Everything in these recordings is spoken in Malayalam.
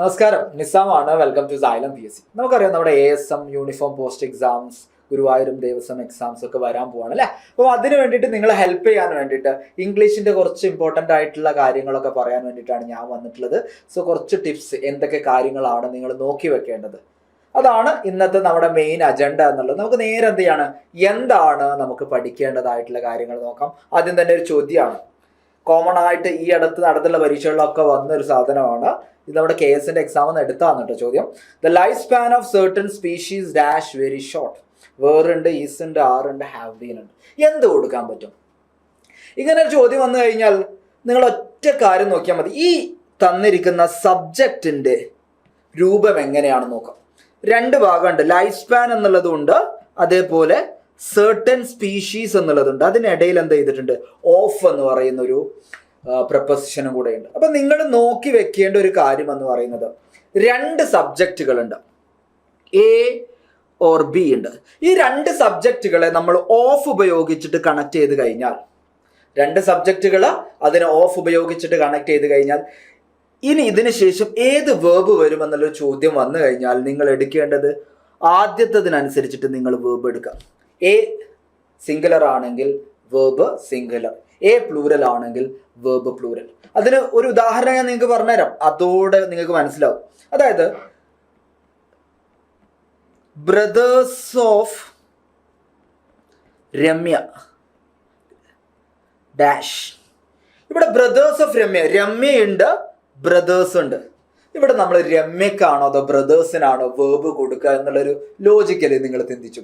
നമസ്കാരം, നിസാമാണ്. Welcome to Xylem PSC. നമുക്കറിയാം നമ്മുടെ ASM യൂണിഫോം പോസ്റ്റ് എക്സാംസ്, ഗുരുവായൂരും ദേവസ്വം എക്സാംസ് ഒക്കെ വരാൻ പോവാണ് അല്ലേ. അപ്പോൾ അതിന് വേണ്ടിയിട്ട് നിങ്ങളെ ഹെൽപ്പ് ചെയ്യാൻ വേണ്ടിയിട്ട് ഇംഗ്ലീഷിന്റെ കുറച്ച് ഇമ്പോർട്ടൻ്റ് ആയിട്ടുള്ള കാര്യങ്ങളൊക്കെ പറയാൻ വേണ്ടിയിട്ടാണ് ഞാൻ വന്നിട്ടുള്ളത്. സോ കുറച്ച് ടിപ്സ്, എന്തൊക്കെ കാര്യങ്ങളാണ് നിങ്ങൾ നോക്കി വെക്കേണ്ടത്, അതാണ് ഇന്നത്തെ നമ്മുടെ മെയിൻ അജണ്ട എന്നുള്ളത്. നമുക്ക് നേരെ എന്താണ് നമുക്ക് പഠിക്കേണ്ടതായിട്ടുള്ള കാര്യങ്ങൾ നോക്കാം. ആദ്യം തന്നെ ഒരു ചോദ്യമാണ്, കോമൺ ആയിട്ട് ഈ അടുത്ത് നടത്തുള്ള പരീക്ഷകളിലൊക്കെ വന്നൊരു സാധനമാണ്. ഇത് നമ്മുടെ KS എക്സാമിൽ എടുത്താണ് കേട്ടോ ചോദ്യം. The life span of certain species dash very short. വേറുണ്ട്, ഈസ് ഉണ്ട്, ആർ ഉണ്ട്, ഹാവ് ബീൻ ഉണ്ട്. എന്ത് കൊടുക്കാൻ പറ്റും? ഇങ്ങനെ ഒരു ചോദ്യം വന്നു കഴിഞ്ഞാൽ നിങ്ങൾ ഒറ്റ കാര്യം നോക്കിയാൽ മതി. ഈ തന്നിരിക്കുന്ന സബ്ജക്റ്റിന്റെ രൂപം എങ്ങനെയാണെന്ന് നോക്കാം. രണ്ട് ഭാഗമുണ്ട്, ലൈഫ് സ്പാൻ എന്നുള്ളതുണ്ട്, അതേപോലെ സർട്ടൻ സ്പീഷീസ് എന്നുള്ളതുണ്ട്. അതിനിടയിൽ എന്ത് ചെയ്തിട്ടുണ്ട്, ഓഫ് എന്ന് പറയുന്ന ഒരു പ്രപ്പോസിഷനും കൂടെ ഉണ്ട്. അപ്പൊ നിങ്ങൾ നോക്കി വെക്കേണ്ട ഒരു കാര്യം എന്ന് പറയുന്നത്, രണ്ട് സബ്ജക്റ്റുകളുണ്ട്, A ഓർ B ഉണ്ട്. ഈ രണ്ട് സബ്ജക്റ്റുകളെ നമ്മൾ ഓഫ് ഉപയോഗിച്ചിട്ട് കണക്ട് ചെയ്ത് കഴിഞ്ഞാൽ, രണ്ട് സബ്ജക്റ്റുകൾ അതിനെ ഓഫ് ഉപയോഗിച്ചിട്ട് കണക്ട് ചെയ്ത് കഴിഞ്ഞാൽ, ഇനി ഇതിന് ശേഷം ഏത് വേർബ് വരും എന്നുള്ളൊരു ചോദ്യം വന്നു കഴിഞ്ഞാൽ നിങ്ങൾ എടുക്കേണ്ടത് ആദ്യത്തതിനനുസരിച്ചിട്ട് നിങ്ങൾ വേർബ് എടുക്കാം. A സിംഗുലർ ആണെങ്കിൽ വേർബ് സിംഗുലർ, A പ്ലൂരൽ ആണെങ്കിൽ വേർബ് പ്ലൂരൽ. അതിന് ഒരു ഉദാഹരണം ഞാൻ നിങ്ങൾക്ക് പറഞ്ഞുതരാം, അതോടെ നിങ്ങൾക്ക് മനസ്സിലാവും. അതായത് ബ്രദേഴ്സ് ഓഫ് രമ്യ ഡാഷ്. ഇവിടെ ബ്രദേഴ്സ് ഓഫ് രമ്യയുണ്ട്, ബ്രദേഴ്സ് ഉണ്ട്. ഇവിടെ നമ്മൾ രമ്യക്കാണോ അതോ ബ്രദേഴ്സിനാണോ വേർബ് കൊടുക്കുക എന്നുള്ളൊരു ലോജിക്കലി നിങ്ങൾ ചിന്തിച്ചു.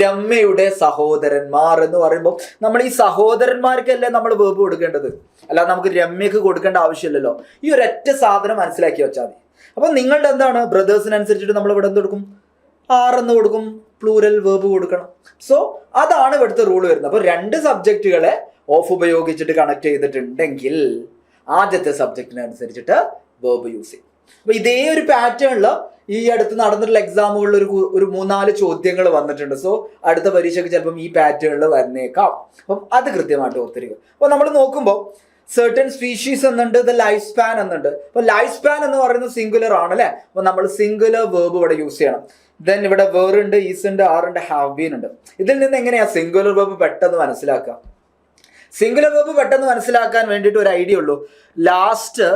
രമ്യയുടെ സഹോദരന്മാർ എന്ന് പറയുമ്പോൾ നമ്മൾ ഈ സഹോദരന്മാർക്കല്ലേ നമ്മൾ വേർബ് കൊടുക്കേണ്ടത്, അല്ലാതെ നമുക്ക് രമ്യക്ക് കൊടുക്കേണ്ട ആവശ്യമില്ലല്ലോ. ഈ ഒരൊറ്റ സാധനം മനസ്സിലാക്കി വെച്ചാൽ മതി. അപ്പൊ നിങ്ങളുടെ എന്താണ്, ബ്രദേഴ്സിനനുസരിച്ചിട്ട് നമ്മൾ ഇവിടെ എന്ത് കൊടുക്കും, ആർ എന്ന് കൊടുക്കും, പ്ലൂരൽ വേർബ് കൊടുക്കണം. സോ അതാണ് ഇവിടുത്തെ റൂൾ വരുന്നത്. അപ്പൊ രണ്ട് സബ്ജക്റ്റുകളെ ഓഫ് ഉപയോഗിച്ചിട്ട് കണക്ട് ചെയ്തിട്ടുണ്ടെങ്കിൽ ആദ്യത്തെ സബ്ജക്റ്റിനനുസരിച്ചിട്ട് വേർബ് യൂസ് ചെയ്യും. അപ്പൊ ഇതേ ഒരു പാറ്റേണിൽ ഈ അടുത്ത് നടന്നിട്ടുള്ള എക്സാമുകളിൽ ഒരു 3-4 ചോദ്യങ്ങൾ വന്നിട്ടുണ്ട്. സോ അടുത്ത പരീക്ഷയ്ക്ക് ചിലപ്പം ഈ പാറ്റേണിൽ വന്നേക്കാം. അപ്പം അത് കൃത്യമായിട്ട് ഓർത്തിരിക്കുക. അപ്പൊ നമ്മൾ നോക്കുമ്പോൾ സർട്ടൻ സ്പീഷീസ് എന്നുണ്ട്, ദ ലൈഫ് സ്പാൻ എന്നുണ്ട്. അപ്പൊ ലൈഫ് സ്പാൻ എന്ന് പറയുന്നത് സിംഗുലർ ആണ് അല്ലെ. അപ്പൊ നമ്മൾ സിംഗുലർ വേർബ് ഇവിടെ യൂസ് ചെയ്യണം. ദെൻ ഇവിടെ വേറുണ്ട്, ഈസ് ഉണ്ട്, ആർ ഉണ്ട്, ഹാവ് ബീൻ ഉണ്ട്. ഇതിൽ നിന്ന് എങ്ങനെയാ സിംഗുലർ വേർബ് പെട്ടെന്ന് മനസ്സിലാക്കുക? സിംഗുലർ വേർബ് പെട്ടെന്ന് മനസ്സിലാക്കാൻ വേണ്ടിയിട്ട് ഒരു ഐഡിയ ഉള്ളൂ. ലാസ്റ്റ്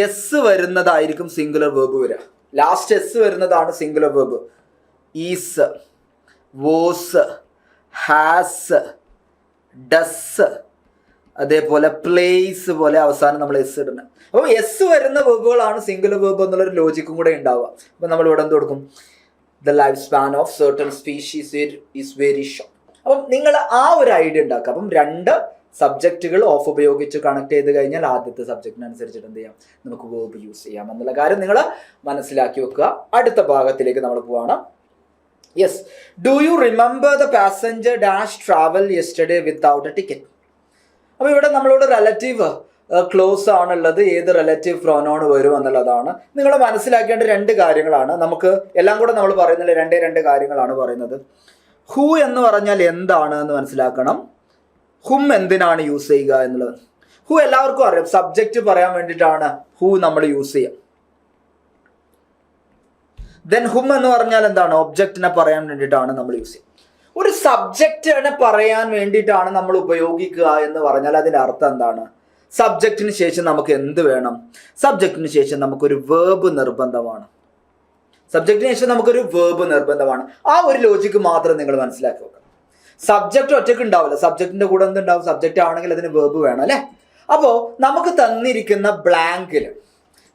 എസ് വരുന്നതായിരിക്കും സിംഗുലർ വേർബ് വരിക. ലാസ്റ്റ് എസ് വരുന്നതാണ് singular verb. Is, was, has, does, അതേപോലെ പ്ലേസ് പോലെ അവസാനം നമ്മൾ എസ് ഇടുന്നത്. അപ്പോൾ എസ് വരുന്ന വേർബുകളാണ് സിംഗുലർ വേർബ് എന്നുള്ളൊരു ലോജിക്കും കൂടെ ഉണ്ടാവുക. അപ്പൊ നമ്മൾ ഇവിടെ എന്ത് കൊടുക്കും, the life span of certain species is very short. അപ്പം നിങ്ങൾ ആ ഒരു ഐഡിയ ഉണ്ടാക്കുക. അപ്പം രണ്ട് സബ്ജക്റ്റുകൾ ഓഫ് ഉപയോഗിച്ച് കണക്ട് ചെയ്ത് കഴിഞ്ഞാൽ ആദ്യത്തെ സബ്ജക്റ്റിനനുസരിച്ചിട്ട് എന്ത് ചെയ്യാം, നമുക്ക് വേർബ് യൂസ് ചെയ്യാം എന്നുള്ള കാര്യം നിങ്ങൾ മനസ്സിലാക്കി വെക്കുക. അടുത്ത ഭാഗത്തിലേക്ക് നമ്മൾ പോവാണ്. Yes, do you remember the passenger dash travel yesterday without A ticket. അപ്പൊ ഇവിടെ നമ്മളോട് റിലേറ്റീവ് ക്ലോസ് ആണുള്ളത്, ഏത് റിലേറ്റീവ് പ്രോനോൺ വരും എന്നുള്ളതാണ്. നിങ്ങൾ മനസ്സിലാക്കേണ്ട രണ്ട് കാര്യങ്ങളാണ്. നമുക്ക് എല്ലാം കൂടെ നമ്മൾ പറയുന്നില്ല, രണ്ട് കാര്യങ്ങളാണ് പറയുന്നത്. ഹൂ എന്ന് പറഞ്ഞാൽ എന്താണ് എന്ന് മനസ്സിലാക്കണം. ഹും എന്തിനാണ് യൂസ് ചെയ്യുക എന്നുള്ളത്. ഹു എല്ലാവർക്കും അറിയാം, സബ്ജക്റ്റ് പറയാൻ വേണ്ടിയിട്ടാണ് ഹു നമ്മൾ യൂസ് ചെയ്യുക. ദെൻ ഹും എന്ന് പറഞ്ഞാൽ എന്താണ്, ഒബ്ജക്റ്റിനെ പറയാൻ വേണ്ടിയിട്ടാണ് നമ്മൾ യൂസ് ചെയ്യുക. ഒരു സബ്ജക്റ്റിനെ പറയാൻ വേണ്ടിയിട്ടാണ് നമ്മൾ ഉപയോഗിക്കുക എന്ന് പറഞ്ഞാൽ അതിൻ്റെ അർത്ഥം എന്താണ്? സബ്ജക്റ്റിന് ശേഷം നമുക്ക് എന്ത് വേണം? സബ്ജക്റ്റിന് ശേഷം നമുക്കൊരു വേർബ് നിർബന്ധമാണ്. സബ്ജക്റ്റിന് ശേഷം നമുക്കൊരു വേർബ് നിർബന്ധമാണ്. ആ ഒരു ലോജിക്ക് മാത്രം നിങ്ങൾ മനസ്സിലാക്കി വെക്കണം. സബ്ജക്റ്റ് ഒറ്റയ്ക്ക് ഉണ്ടാവില്ല, സബ്ജക്റ്റിന്റെ കൂടെ എന്തുണ്ടാവും, സബ്ജക്റ്റ് ആണെങ്കിൽ അതിന് വേർബ് വേണം അല്ലെ. അപ്പോ നമുക്ക് തന്നിരിക്കുന്ന ബ്ലാങ്കിൽ,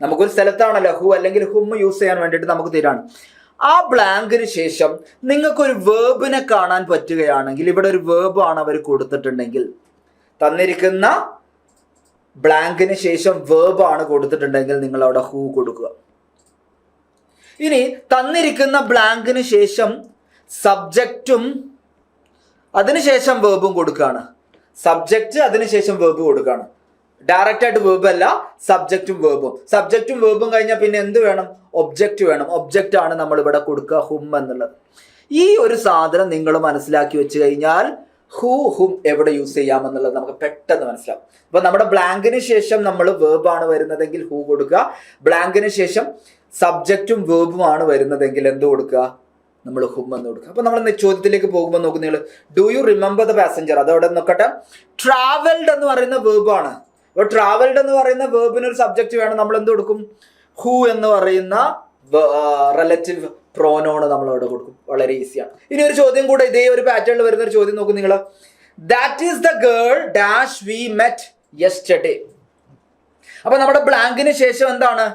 നമുക്കൊരു സ്ഥലത്താണല്ലോ ഹു അല്ലെങ്കിൽ ഹും യൂസ് ചെയ്യാൻ വേണ്ടിയിട്ട് നമുക്ക് തരാണ്. ആ ബ്ലാങ്കിന് ശേഷം നിങ്ങൾക്കൊരു വേർബിനെ കാണാൻ പറ്റുകയാണെങ്കിൽ, ഇവിടെ ഒരു വേർബ് ആണ് അവർ കൊടുത്തിട്ടുണ്ടെങ്കിൽ, തന്നിരിക്കുന്ന ബ്ലാങ്കിന് ശേഷം വേർബ് ആണ് കൊടുത്തിട്ടുണ്ടെങ്കിൽ നിങ്ങൾ അവിടെ ഹു കൊടുക്കുക. ഇനി തന്നിരിക്കുന്ന ബ്ലാങ്കിന് ശേഷം സബ്ജക്റ്റും അതിനുശേഷം വേർബും കൊടുക്കുകയാണ്. സബ്ജക്റ്റ് അതിനുശേഷം വേർബ് കൊടുക്കുകയാണ്. ഡയറക്റ്റ് ആയിട്ട് വേർബ് അല്ല, സബ്ജക്റ്റും വേർബും കഴിഞ്ഞാൽ പിന്നെ എന്ത് വേണം, ഒബ്ജക്റ്റ് വേണം. ഒബ്ജക്റ്റ് ആണ് നമ്മൾ ഇവിടെ കൊടുക്കുക, ഹും എന്നുള്ളത്. ഈ ഒരു സാധനം നിങ്ങൾ മനസ്സിലാക്കി വെച്ച് കഴിഞ്ഞാൽ ഹു ഹും എവിടെ യൂസ് ചെയ്യാമെന്നുള്ളത് നമുക്ക് പെട്ടെന്ന് മനസ്സിലാവും. അപ്പൊ നമ്മുടെ ബ്ലാങ്കിന് ശേഷം നമ്മൾ വേർബാണ് വരുന്നതെങ്കിൽ ഹു കൊടുക്കുക, ബ്ലാങ്കിന് ശേഷം സബ്ജക്റ്റും വേർബുമാണ് വരുന്നതെങ്കിൽ എന്ത് കൊടുക്കുക, നമ്മൾ ഹും എന്ന് കൊടുക്കുക. അപ്പൊ നമ്മൾ ചോദ്യത്തിലേക്ക് പോകുമ്പോൾ നോക്കും നിങ്ങൾ, do you remember the passenger, അതവിടെ നോക്കട്ടെ. ട്രാവൽഡ് എന്ന് പറയുന്ന വേർബാണ്. അപ്പോൾ ട്രാവൽഡ് എന്ന് പറയുന്ന വേർബിന് ഒരു സബ്ജക്റ്റ് വേണം, നമ്മൾ എന്ത് കൊടുക്കും, ഹു എന്ന് പറയുന്ന റിലേറ്റീവ് പ്രോനോൺ നമ്മൾ അവിടെ കൊടുക്കും. വളരെ ഈസിയാണ്. ഇനി ഒരു ചോദ്യം കൂടെ ഇതേ ഒരു പാറ്റേണിൽ വരുന്ന ഒരു ചോദ്യം നോക്കും നിങ്ങൾ. That is the girl dash we met yesterday. അപ്പൊ നമ്മുടെ ബ്ലാങ്കിന് ശേഷം എന്താണ്,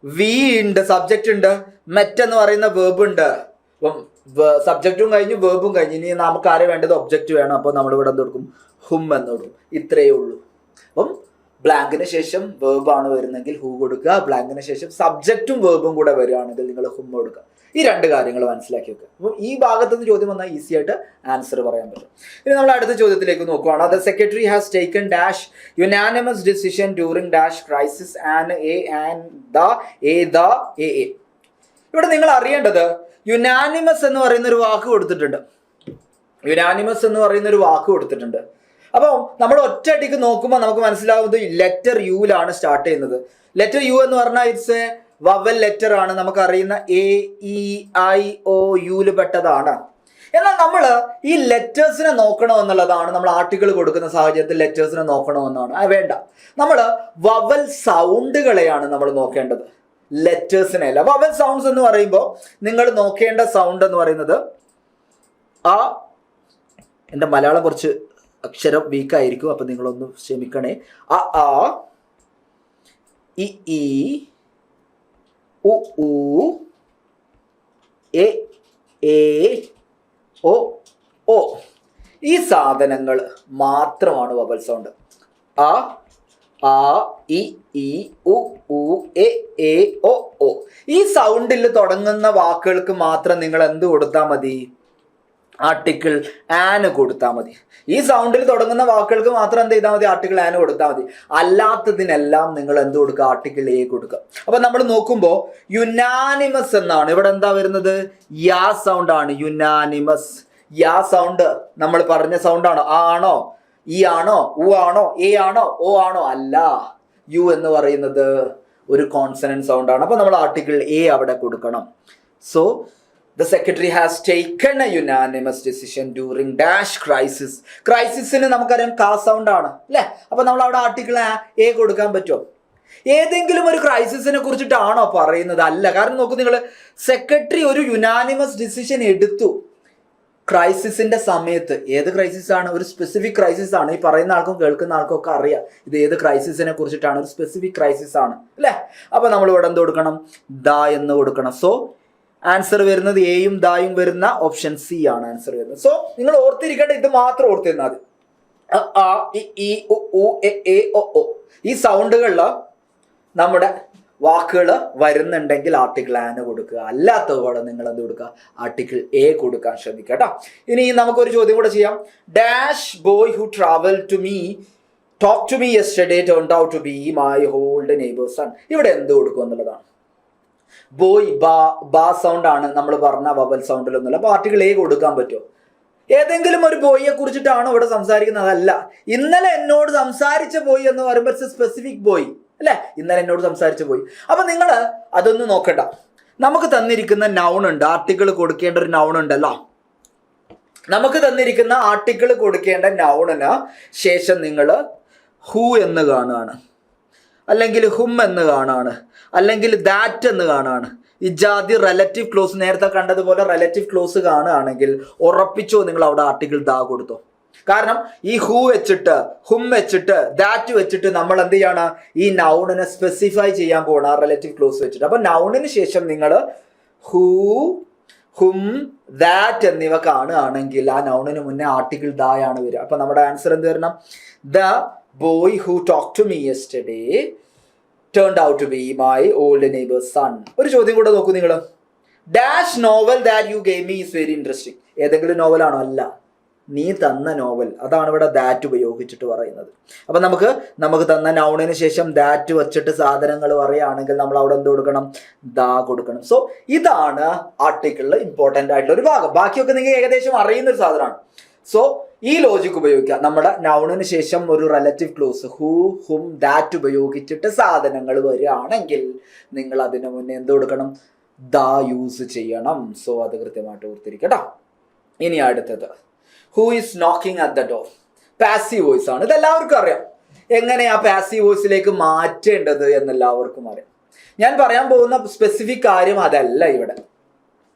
വി ഉണ്ട്, സബ്ജക്റ്റ് ഉണ്ട്, മെറ്റ് എന്ന് പറയുന്ന വേർബ് ഉണ്ട്. അപ്പം സബ്ജക്റ്റും കഴിഞ്ഞു, വേർബും കഴിഞ്ഞു. ഇനി നമുക്ക് ആരെ വേണ്ടത്, ഒബ്ജക്റ്റ് വേണം. അപ്പോൾ നമ്മൾ ഇവിടെ എന്ത് കൊടുക്കും, ഹും എന്ന് കൊടുക്കും. ഇത്രയേ ഉള്ളൂ. അപ്പം ബ്ലാങ്കിന് ശേഷം വേർബാണ് വരുന്നെങ്കിൽ ഹു കൊടുക്കുക, ബ്ലാങ്കിന് ശേഷം സബ്ജക്റ്റും വേർബും കൂടെ വരികയാണെങ്കിൽ നിങ്ങൾ ഹും കൊടുക്കുക. ഈ രണ്ട് കാര്യങ്ങൾ മനസ്സിലാക്കി വെക്കുക. അപ്പം ഈ ഭാഗത്ത് നിന്ന് ചോദ്യം വന്നാൽ ഈസി ആയിട്ട് ആൻസർ പറയാൻ പറ്റും. ഇനി നമ്മൾ അടുത്ത ചോദ്യത്തിലേക്ക് നോക്കുകയാണ്. The secretary has taken dash unanimous decision during dash crisis and A. ഇവിടെ നിങ്ങൾ അറിയേണ്ടത് യുനാനിമസ് എന്ന് പറയുന്ന ഒരു വാക്ക് കൊടുത്തിട്ടുണ്ട്. യുനാനിമസ് എന്ന് പറയുന്ന ഒരു വാക്ക് കൊടുത്തിട്ടുണ്ട്. അപ്പോൾ നമ്മൾ ഒറ്റയടിക്ക് നോക്കുമ്പോൾ നമുക്ക് മനസ്സിലാവുന്നത് ലെറ്റർ യുയിലാണ് സ്റ്റാർട്ട് ചെയ്യുന്നത്. ലെറ്റർ യു എന്ന് പറഞ്ഞാൽ ഇറ്റ്സ് എ വവൽ ലെറ്റർ ആണ്. നമുക്കറിയുന്ന എ ഇ ഐ ഒ യുയിൽ പെട്ടതാണ്. എന്നാൽ നമ്മൾ ഈ ലെറ്റേഴ്സിനെ നോക്കണമെന്നുള്ളതാണ്. നമ്മൾ ആർട്ടിക്കിൾ കൊടുക്കുന്ന സാഹചര്യത്തിൽ ലെറ്റേഴ്സിനെ നോക്കണമെന്നാണ്. വേണ്ട, നമ്മൾ വവൽ സൗണ്ടുകളെയാണ് നമ്മൾ നോക്കേണ്ടത്, ലെറ്റേഴ്സിനെ അല്ല. വവൽ സൗണ്ട്സ് എന്ന് പറയുമ്പോൾ നിങ്ങൾ നോക്കേണ്ട സൗണ്ട് എന്ന് പറയുന്നത് ആ, എൻ്റെ മലയാളം കുറച്ച് അക്ഷരം വീക്കായിരിക്കും, അപ്പം നിങ്ങളൊന്ന് ക്ഷമിക്കണേ. അ ആ, ഇ ഈ, ഉ ഊ, എ ഏ, ഒ ഓ. ഈ സാധനങ്ങൾ മാത്രമാണ് വവൽ സൗണ്ട്. അ ആ, ഇ ഈ, ഉ ഊ, എ ഏ, ഒ ഓ. ഈ സൗണ്ടിൽ തുടങ്ങുന്ന വാക്കുകൾക്ക് മാത്രം നിങ്ങൾ എന്ത് കൊടുത്താൽ മതി, ആർട്ടിക്കിൾ ആന് കൊടുത്താൽ മതി. ഈ സൗണ്ടിൽ തുടങ്ങുന്ന വാക്കുകൾക്ക് മാത്രം എന്ത് ചെയ്താൽ മതി, ആർട്ടിക്കിൾ ആന് കൊടുത്താൽ മതി. അല്ലാത്തതിനെല്ലാം നിങ്ങൾ എന്ത് കൊടുക്കുക, ആർട്ടിക്കിൾ എ കൊടുക്കുക. അപ്പൊ നമ്മൾ നോക്കുമ്പോൾ യുനാനിമസ് എന്നാണ് ഇവിടെ എന്താ വരുന്നത്, യാ സൗണ്ട് ആണ്. യുനാനിമസ് യാ സൗണ്ട് നമ്മൾ പറഞ്ഞ സൗണ്ട് ആണോ, ആ ആണോ, ഇ ആണോ, ഉ ആണോ, എ ആണോ, ഒ ആണോ? അല്ല, യു എന്ന് പറയുന്നത് ഒരു കോൺസണന്റ് സൗണ്ട് ആണ്. അപ്പൊ നമ്മൾ ആർട്ടിക്കിൾ എ അവിടെ കൊടുക്കണം. So the secretary has taken a unanimous decision during dash crisis. ക്രൈസിസിന് നമുക്കറിയാം കാ സൗണ്ട് ആണ് അല്ലേ. അപ്പൊ നമ്മൾ അവിടെ ആർട്ടിക്കിൾ എ കൊടുക്കാൻ പറ്റുമോ? ഏതെങ്കിലും ഒരു ക്രൈസിസിനെ കുറിച്ചിട്ടാണോ പറയുന്നത്? അല്ല. കാരണം നോക്കൂ നിങ്ങൾ, സെക്രട്ടറി ഒരു യുനാനിമസ് ഡിസിഷൻ എടുത്തു ക്രൈസിസിന്റെ സമയത്ത്. ഏത് ക്രൈസിസ് ആണ്? ഒരു സ്പെസിഫിക് ക്രൈസിസ് ആണ്. ഈ പറയുന്ന ആൾക്കും കേൾക്കുന്ന ആൾക്കും ഒക്കെ അറിയാം ഇത് ഏത് ക്രൈസിസിനെ കുറിച്ചിട്ടാണ്. ഒരു സ്പെസിഫിക് ക്രൈസിസ് ആണ് അല്ലേ. അപ്പൊ നമ്മൾ ഇവിടെ എന്ത് കൊടുക്കണം, ദ എന്ന് കൊടുക്കണം. സോ ആൻസർ വരുന്നത് എയും ദായും വരുന്ന ഓപ്ഷൻ സി ആണ് ആൻസർ വരുന്നത്. സോ നിങ്ങൾ ഓർത്തിരിക്കേണ്ട ഇത് മാത്രം ഓർത്തിരുന്നാൽ മതി. അ ഇ ഉ ഊ എ ഒ ഓ. ഈ സൗണ്ടുകളിൽ നമ്മുടെ വാക്കുകൾ വരുന്നുണ്ടെങ്കിൽ ആർട്ടിക്കിൾ ആന് കൊടുക്കുക. അല്ലാത്തതോടെ നിങ്ങൾ എന്ത് കൊടുക്കുക, ആർട്ടിക്കിൾ എ കൊടുക്കാൻ ശ്രമിക്കുക കേട്ടോ. ഇനി നമുക്കൊരു ചോദ്യം കൂടെ ചെയ്യാം. Dash boy who travel to me talk to me yesterday turned out to be my old neighbour's son. ഇവിടെ എന്ത് കൊടുക്കും എന്നുള്ളതാണ്. ബോയ് ബാ സൗണ്ട് ആണ് നമ്മൾ പറഞ്ഞ വവൽ സൗണ്ടിലൊന്നുമില്ല. അപ്പൊ ആർട്ടിക്കിൾ എ കൊടുക്കാൻ പറ്റുമോ? ഏതെങ്കിലും ഒരു ബോയിയെ കുറിച്ചിട്ടാണോ ഇവിടെ സംസാരിക്കുന്നത്? അതല്ല. ഇന്നലെ എന്നോട് സംസാരിച്ച ബോയ് എന്ന് പറയുമ്പോൾ സ്പെസിഫിക് ബോയ് അല്ലെ, ഇന്നലെ എന്നോട് സംസാരിച്ച ബോയ്. അപ്പൊ നിങ്ങൾ അതൊന്നും നോക്കണ്ട. നമുക്ക് തന്നിരിക്കുന്ന നൗൺ ഉണ്ട്, ആർട്ടിക്കിൾ കൊടുക്കേണ്ട ഒരു നൗൺ ഉണ്ടല്ലോ. നമുക്ക് തന്നിരിക്കുന്ന ആർട്ടിക്കിൾ കൊടുക്കേണ്ട നൗണിന് ശേഷം നിങ്ങൾ ഹു എന്ന് കാണുകയാണ്, അല്ലെങ്കിൽ ഹും എന്ന് കാണാണ്, അല്ലെങ്കിൽ ദാറ്റ് എന്ന് കാണാണ്. ഈ ജാതി റിലേറ്റീവ് ക്ലോസ് നേരത്തെ കണ്ടതുപോലെ റിലേറ്റീവ് ക്ലോസ് കാണുകയാണെങ്കിൽ ഉറപ്പിച്ചോ നിങ്ങൾ അവിടെ ആർട്ടിക്കിൾ ദാ കൊടുത്തോ. കാരണം ഈ ഹു വെച്ചിട്ട്, ഹും വെച്ചിട്ട്, ദാറ്റ് വെച്ചിട്ട് നമ്മൾ എന്ത് ചെയ്യാണ്, ഈ നൗണിനെ സ്പെസിഫൈ ചെയ്യാൻ പോകണം ആ റിലേറ്റീവ് ക്ലോസ് വെച്ചിട്ട്. അപ്പൊ നൗണിന് ശേഷം നിങ്ങൾ ഹു, ഹും, ദാറ്റ് എന്നിവ കാണുകയാണെങ്കിൽ ആ നൗണിന് മുന്നേ ആർട്ടിക്കിൾ ദായാണ് വരിക. അപ്പൊ നമ്മുടെ ആൻസർ എന്ത് വരണം, the boy who talk to me yesterday turned out to be my old neighbor's son. ഒരു ചോദ്യം കൂടെ നോക്കൂ നിങ്ങൾ. Dash novel that you gave me is very interesting. ഏതെങ്കിലും നോവലാണോ? അല്ല, നീ തന്ന നോവൽ. അതാണ് ഇവിടെ ദാറ്റ് ഉപയോഗിച്ചിട്ട് പറയുന്നത്. അപ്പൊ നമുക്ക് തന്ന നൗണിന് ശേഷം ദാറ്റ് വെച്ചിട്ട് സാധനങ്ങൾ പറയുകയാണെങ്കിൽ നമ്മൾ അവിടെ എന്ത് കൊടുക്കണം, ദാ കൊടുക്കണം. സോ ഇതാണ് ആർട്ടിക്കിളിൽ ഇമ്പോർട്ടൻ്റ് ആയിട്ടുള്ള ഒരു ഭാഗം. ബാക്കിയൊക്കെ നിങ്ങൾ ഏകദേശം അറിയുന്ന ഒരു സാധനമാണ്. സോ ഈ ലോജിക് ഉപയോഗിക്കുക. നമ്മുടെ നൗണിന് ശേഷം ഒരു relative clause who, whom, that ഉപയോഗിച്ചിട്ട് സാധനങ്ങൾ വരികയാണെങ്കിൽ നിങ്ങൾ അതിന് മുന്നേ എന്ത് കൊടുക്കണം? ദ യൂസ് ചെയ്യണം. സോ അത് കൃത്യമായിട്ട് ഓർത്തിരിക്കട്ടോ. ഇനി അടുത്തത് who is knocking at the door. Passive voice ആണ്. ഇതെല്ലാവർക്കും അറിയാം. എങ്ങനെയാ പാസീവ് വോയിസിലേക്ക് മാറ്റേണ്ടത് എന്നെല്ലാവർക്കും അറിയാം. ഞാൻ പറയാൻ പോകുന്ന സ്പെസിഫിക് കാര്യം അതല്ല ഇവിടെ.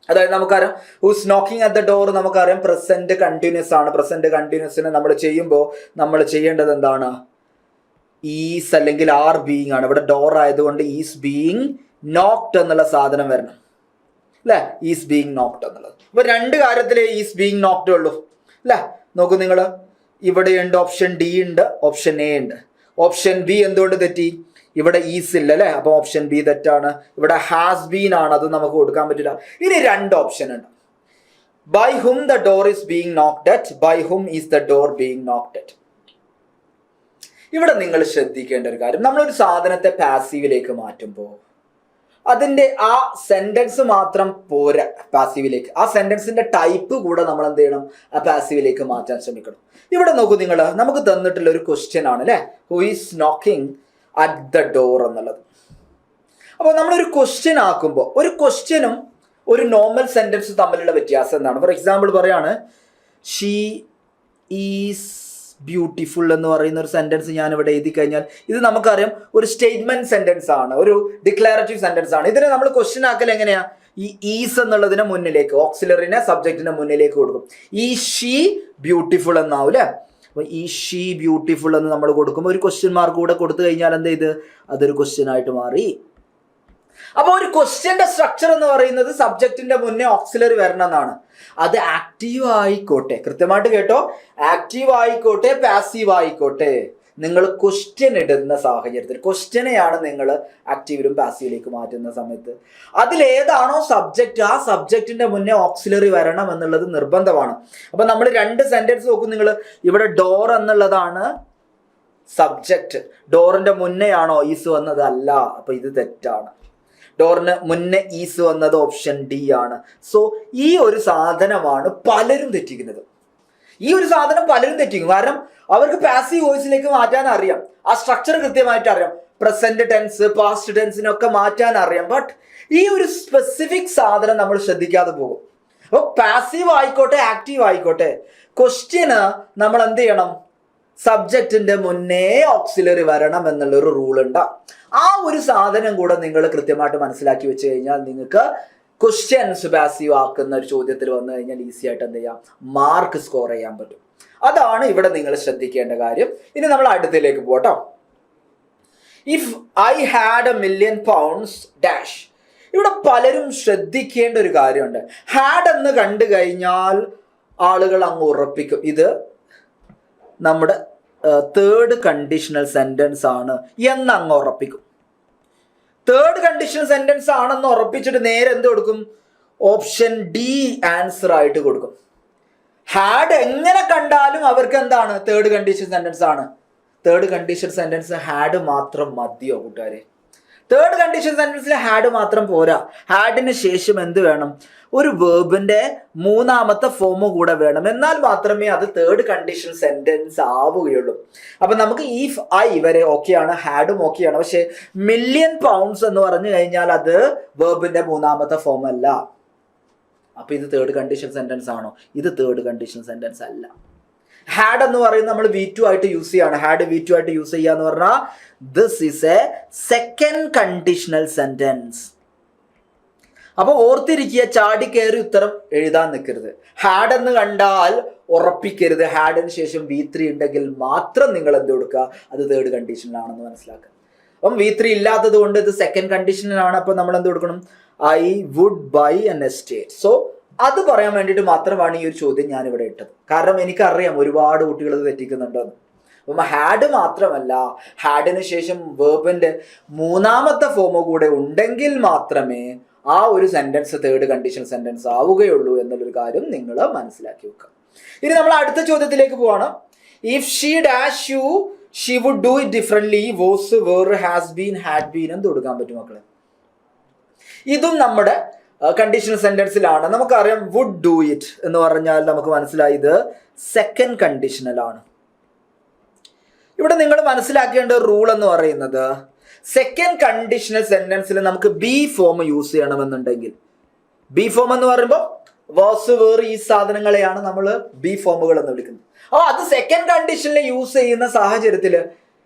അതായത് നമുക്കറിയാം who's knocking at the door, നമുക്കറിയാം പ്രസന്റ് കണ്ടിന്യൂസ് ആണ്. പ്രസന്റ് കണ്ടിന്യൂസിനെ നമ്മൾ ചെയ്യുമ്പോൾ നമ്മൾ ചെയ്യേണ്ടത് എന്താണ്? ഈസ് അല്ലെങ്കിൽ ആർ ബീയിങ് ആണ്. ഇവിടെ ഡോർ ആയതുകൊണ്ട് ഈസ് ബീയിങ് നോക്ക്ഡ് എന്നുള്ള സാധനം വരണം അല്ലെ? ഈസ് ബീയിങ് നോക്ക്ഡ് എന്നുള്ളത്. അപ്പൊ രണ്ട് കാര്യത്തിലേ ഈസ് ബീയിങ് നോക്ക്ഡ് ഉള്ളൂ അല്ലെ? നോക്കൂ നിങ്ങൾ, ഇവിടെയുണ്ട് ഓപ്ഷൻ ഡി ഉണ്ട്, ഓപ്ഷൻ എ ഉണ്ട്. ഓപ്ഷൻ ബി എന്തുകൊണ്ട് തെറ്റി? ഇവിടെ ഈസ് ഇല്ല അല്ലെ? അപ്പൊ ഓപ്ഷൻ ബി തെറ്റാണ്. ഇവിടെ ഹാസ് ബീൻ ആണ്, അത് നമുക്ക് കൊടുക്കാൻ പറ്റില്ല. ഇനി രണ്ട് ഓപ്ഷൻ ഉണ്ട്. By whom the door is being knocked at, by whom is the door being knocked at. ഇവിടെ നിങ്ങൾ ശ്രദ്ധിക്കേണ്ട ഒരു കാര്യം, നമ്മളൊരു സാധനത്തെ പാസീവിലേക്ക് മാറ്റുമ്പോൾ അതിന്റെ ആ സെന്റൻസ് മാത്രം പോരാ പാസീവിലേക്ക്. ആ സെന്റൻസിന്റെ ടൈപ്പ് കൂടെ നമ്മൾ എന്ത് ചെയ്യണം? ആ പാസീവിലേക്ക് മാറ്റാൻ ശ്രമിക്കണം. ഇവിടെ നോക്കൂ നിങ്ങൾ, നമുക്ക് തന്നിട്ടുള്ള ഒരു ക്വസ്റ്റ്യൻ ആണ് അല്ലെ? Who is knocking at the door എന്നുള്ളത്. അപ്പോൾ നമ്മളൊരു ക്വസ്റ്റ്യൻ ആക്കുമ്പോൾ ഒരു ക്വസ്റ്റ്യനും ഒരു നോർമൽ സെന്റൻസ് തമ്മിലുള്ള വ്യത്യാസം എന്താണ്? ഫോർ എക്സാമ്പിൾ പറയാണ്, ഷീ ഈസ് ബ്യൂട്ടിഫുൾ എന്ന് പറയുന്ന ഒരു സെന്റൻസ് ഞാൻ ഇവിടെ എഴുതി കഴിഞ്ഞാൽ ഇത് നമുക്കറിയാം ഒരു സ്റ്റേറ്റ്മെന്റ് സെന്റൻസ് ആണ്, ഒരു ഡിക്ലറേറ്റീവ് സെന്റൻസ് ആണ്. ഇതിനെ നമ്മൾ ക്വസ്റ്റ്യൻ ആക്കൽ എങ്ങനെയാ? ഈ ഈസ് എന്നുള്ളതിനെ മുന്നിലേക്ക്, ഓക്സിലറിനെ സബ്ജക്റ്റിന്റെ മുന്നിലേക്ക് കൊടുക്കും. ഈ ഷീ ബ്യൂട്ടിഫുൾ എന്നാവും അല്ലെ? അപ്പൊ ഈ ഷീ ബ്യൂട്ടിഫുൾ എന്ന് നമ്മൾ കൊടുക്കുമ്പോൾ ഒരു ക്വസ്റ്റ്യൻ മാർക്ക് കൂടെ കൊടുത്തു കഴിഞ്ഞാൽ എന്ത് ചെയ്ത് അതൊരു ക്വസ്റ്റ്യൻ ആയിട്ട് മാറി. അപ്പൊ ഒരു ക്വസ്റ്റ്യന്റെ സ്ട്രക്ചർ എന്ന് പറയുന്നത് സബ്ജക്റ്റിന്റെ മുന്നേ ഓക്സിലറി വരണം എന്നാണ്. അത് ആക്റ്റീവ് ആയിക്കോട്ടെ, കൃത്യമായിട്ട് കേട്ടോ, ആക്റ്റീവ് ആയിക്കോട്ടെ പാസീവ് ആയിക്കോട്ടെ, നിങ്ങൾ ക്വസ്റ്റ്യൻ ഇടുന്ന സാഹചര്യത്തിൽ ക്വസ്റ്റ്യനെയാണ് നിങ്ങൾ ആക്റ്റീവിലും പാസീവിലേക്ക് മാറ്റുന്ന സമയത്ത് അതിലേതാണോ സബ്ജക്റ്റ് ആ സബ്ജക്റ്റിന്റെ മുന്നേ ഓക്സിലറി വരണം എന്നുള്ളത് നിർബന്ധമാണ്. അപ്പൊ നമ്മൾ രണ്ട് സെന്റൻസ് നോക്കും നിങ്ങൾ. ഇവിടെ ഡോർ എന്നുള്ളതാണ് സബ്ജക്റ്റ്, ഡോറിന്റെ മുന്നേ ആണോ ഈസ് വന്നത്? അല്ല. അപ്പൊ ഇത് തെറ്റാണ്. ഡോറിന് മുന്നേ ഈസ് വന്നത് ഓപ്ഷൻ ഡി ആണ്. സോ ഈ ഒരു സാധനമാണ് പലരും തെറ്റിക്കുന്നത്. ഈ ഒരു സാധനം പലരും തെറ്റിക്കും. കാരണം അവർക്ക് പാസീവ് വോയിസിലേക്ക് മാറ്റാൻ അറിയാം, ആ സ്ട്രക്ചർ കൃത്യമായിട്ട് അറിയാം, പ്രസന്റ് ടെൻസ് പാസ്റ്റ് ടെൻസിനൊക്കെ മാറ്റാൻ അറിയാം. ബട്ട് ഈ ഒരു സ്പെസിഫിക് സാധനം നമ്മൾ ശ്രദ്ധിക്കാതെ പോകും. അപ്പോൾ പാസീവ് ആയിക്കോട്ടെ ആക്റ്റീവ് ആയിക്കോട്ടെ ക്വസ്റ്റ്യന് നമ്മൾ എന്ത് ചെയ്യണം? സബ്ജക്റ്റിന്റെ മുന്നേ ഓക്സിലറി വരണം എന്നുള്ളൊരു റൂൾ ഉണ്ട്. ആ ഒരു സാധനം കൂടെ നിങ്ങൾ കൃത്യമായിട്ട് മനസ്സിലാക്കി വെച്ച് കഴിഞ്ഞാൽ നിങ്ങൾക്ക് ക്വസ്റ്റ്യൻസ് പാസീവ് ആക്കുന്ന ഒരു ചോദ്യത്തിൽ വന്നു കഴിഞ്ഞാൽ ഈസി ആയിട്ട് എന്ത് ചെയ്യാം? മാർക്ക് സ്കോർ ചെയ്യാൻ പറ്റും. അതാണ് ഇവിടെ നിങ്ങൾ ശ്രദ്ധിക്കേണ്ട കാര്യം. ഇനി നമ്മൾ അടുത്തിലേക്ക് പോട്ടോ. If I had £1,000,000 dash. ഇവിടെ പലരും ശ്രദ്ധിക്കേണ്ട ഒരു കാര്യമുണ്ട്. ഹാഡ് എന്ന് കണ്ടു കഴിഞ്ഞാൽ ആളുകൾ അങ്ങ് ഉറപ്പിക്കും ഇത് നമ്മുടെ തേർഡ് കണ്ടീഷണൽ സെന്റൻസ് ആണ് എന്ന് അങ്ങ് ഉറപ്പിക്കും. തേർഡ് കണ്ടീഷണൽ സെന്റൻസ് ആണെന്ന് ഉറപ്പിച്ചിട്ട് നേരെ എന്ത് കൊടുക്കും? ഓപ്ഷൻ ഡി ആൻസർ ആയിട്ട് കൊടുക്കും. ഹാഡ് എങ്ങനെ കണ്ടാലും അവർക്ക് എന്താണ്? തേർഡ് കണ്ടീഷൻ സെന്റൻസ് ആണ്. തേർഡ് കണ്ടീഷൻ സെന്റൻസ് ഹാഡ് മാത്രം മതിയോ കൂട്ടുകാരെ? തേർഡ് കണ്ടീഷൻ സെന്റൻസിൽ ഹാഡ് മാത്രം പോരാ. ഹാഡിന് ശേഷം എന്ത് വേണം? ഒരു വേർബിന്റെ മൂന്നാമത്തെ ഫോമും കൂടെ വേണം. എന്നാൽ മാത്രമേ അത് തേർഡ് കണ്ടീഷൻ സെന്റൻസ് ആവുകയുള്ളൂ. അപ്പൊ നമുക്ക് ഈഫ് ഐ വരെ ഓക്കെയാണ്, ഹാഡും ഓക്കെയാണ്. പക്ഷെ £1,000,000 എന്ന് പറഞ്ഞു കഴിഞ്ഞാൽ അത് വേർബിന്റെ മൂന്നാമത്തെ ഫോം അല്ല. അപ്പൊ ഇത് തേർഡ് കണ്ടീഷൻ സെന്റൻസ് ആണോ? ഇത് തേർഡ് കണ്ടീഷൻ സെന്റൻസ് അല്ല. ഹാഡ് എന്ന് പറയുന്നത് നമ്മൾ V2 ആയിട്ട് യൂസ് ചെയ്യാണ്. ഹാഡ് V2 ആയിട്ട് യൂസ് ചെയ്യാന്ന് പറഞ്ഞാൽ this is A second conditional sentence. അപ്പൊ ഓർത്തിരിക്കുക, ചാടി കയറി ഉത്തരം എഴുതാൻ നിൽക്കരുത്. ഹാഡ് എന്ന് കണ്ടാൽ ഉറപ്പിക്കരുത്. ഹാഡിന് ശേഷം V3 ഉണ്ടെങ്കിൽ മാത്രം നിങ്ങൾ എന്ത് കൊടുക്കുക? അത് തേർഡ് കണ്ടീഷനിലാണെന്ന് മനസ്സിലാക്കുക. അപ്പം V3 ഇല്ലാത്തത് കൊണ്ട് ഇത് സെക്കൻഡ് കണ്ടീഷനിലാണ്. അപ്പൊ നമ്മൾ എന്ത് കൊടുക്കണം? I would buy an estate. So അത് പറയാൻ വേണ്ടിയിട്ട് മാത്രമാണ് ഈ ഒരു ചോദ്യം ഞാൻ ഇവിടെ ഇട്ടത്. കാരണം എനിക്കറിയാം ഒരുപാട് കുട്ടികൾ ഇത് തെറ്റിക്കുന്നുണ്ടെന്ന്. അപ്പം ഹാഡ് മാത്രമല്ല, ഹാഡിന് ശേഷം വേർബിന്റെ മൂന്നാമത്തെ ഫോമോ കൂടെ ഉണ്ടെങ്കിൽ മാത്രമേ ആ ഒരു സെന്റൻസ് തേർഡ് കണ്ടീഷൻ സെന്റൻസ് ആവുകയുള്ളൂ എന്നുള്ളൊരു കാര്യം നിങ്ങൾ മനസ്സിലാക്കി വെക്കുക. ഇനി നമ്മൾ അടുത്ത ചോദ്യത്തിലേക്ക് പോവാണ്. If she dash you she would do it differently. Was, were, has been, had been എന്ന് കൊടുക്കാൻ പറ്റും മക്കളെ. ഇതും നമ്മുടെ കണ്ടീഷണൽ സെന്റൻസിലാണ്. നമുക്കറിയാം വുഡ് ഡു ഇറ്റ് എന്ന് പറഞ്ഞാൽ നമുക്ക് മനസ്സിലായി ഇത് സെക്കൻഡ് കണ്ടീഷണലാണ്. ഇവിടെ നിങ്ങൾ മനസ്സിലാക്കേണ്ട റൂൾ എന്ന് പറയുന്നത് സെക്കൻഡ് കണ്ടീഷണൽ സെന്റൻസിൽ നമുക്ക് ബി ഫോം യൂസ് ചെയ്യണമെന്നുണ്ടെങ്കിൽ, ബി ഫോം എന്ന് പറയുമ്പോൾ വാസ് വേർ ഈ സാധനങ്ങളെയാണ് നമ്മൾ ബി ഫോമുകൾ എന്ന് വിളിക്കുന്നത്. അപ്പോൾ അത് സെക്കൻഡ് കണ്ടീഷനിൽ യൂസ് ചെയ്യുന്ന സാഹചര്യത്തിൽ